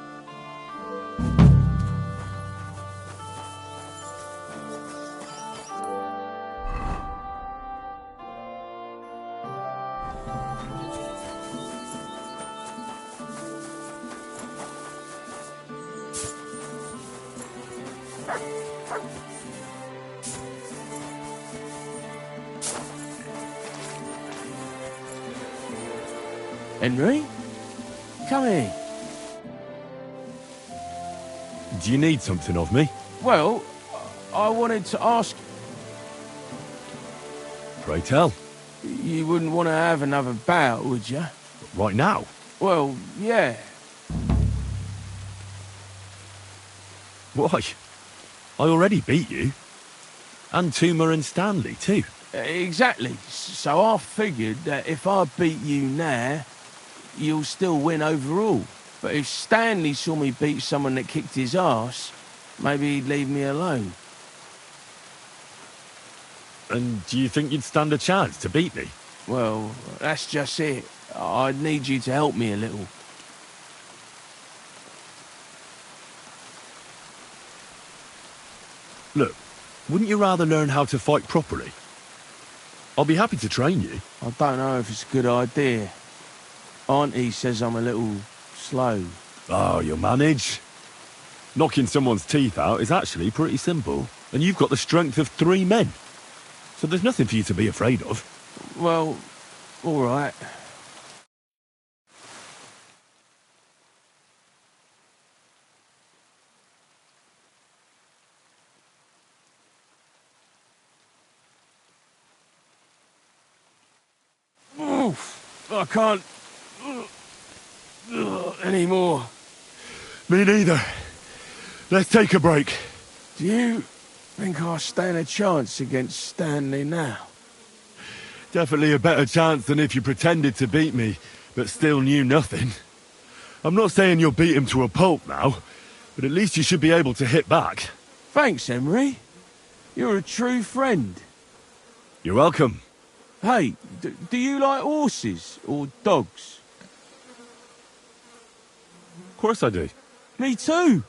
Henry? Come here.
Do you need something of me?
Well, I wanted to ask...
Pray tell.
You wouldn't want to have another bout, would you?
Right now?
Well, yeah.
Why? I already beat you. And Tuma and Stanley, too.
Exactly. So I figured that if I beat you now, you'll still win overall. But if Stanley saw me beat someone that kicked his arse, maybe he'd leave me alone.
And do you think you'd stand a chance to beat me?
Well, that's just it. I'd need you to help me a little.
Look, wouldn't you rather learn how to fight properly? I'll be happy to train you.
I don't know if it's a good idea. Auntie says I'm a little slow.
Oh, you'll manage. Knocking someone's teeth out is actually pretty simple. And you've got the strength of 3 men. So there's nothing for you to be afraid of.
Well, all right. Oof, I can't anymore.
Me neither. Let's take a break.
Do you think I stand a chance against Stanley now?
Definitely a better chance than if you pretended to beat me, but still knew nothing. I'm not saying you'll beat him to a pulp now, but at least you should be able to hit back.
Thanks, Emery. You're a true friend.
You're welcome.
Hey, do you like horses or dogs?
Of course I do.
Me too.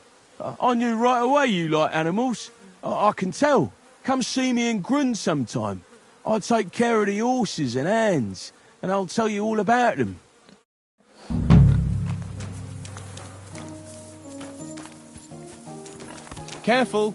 I knew right away you like animals. I can tell. Come see me in Grun sometime. I'll take care of the horses and hands, and I'll tell you all about them.
Careful.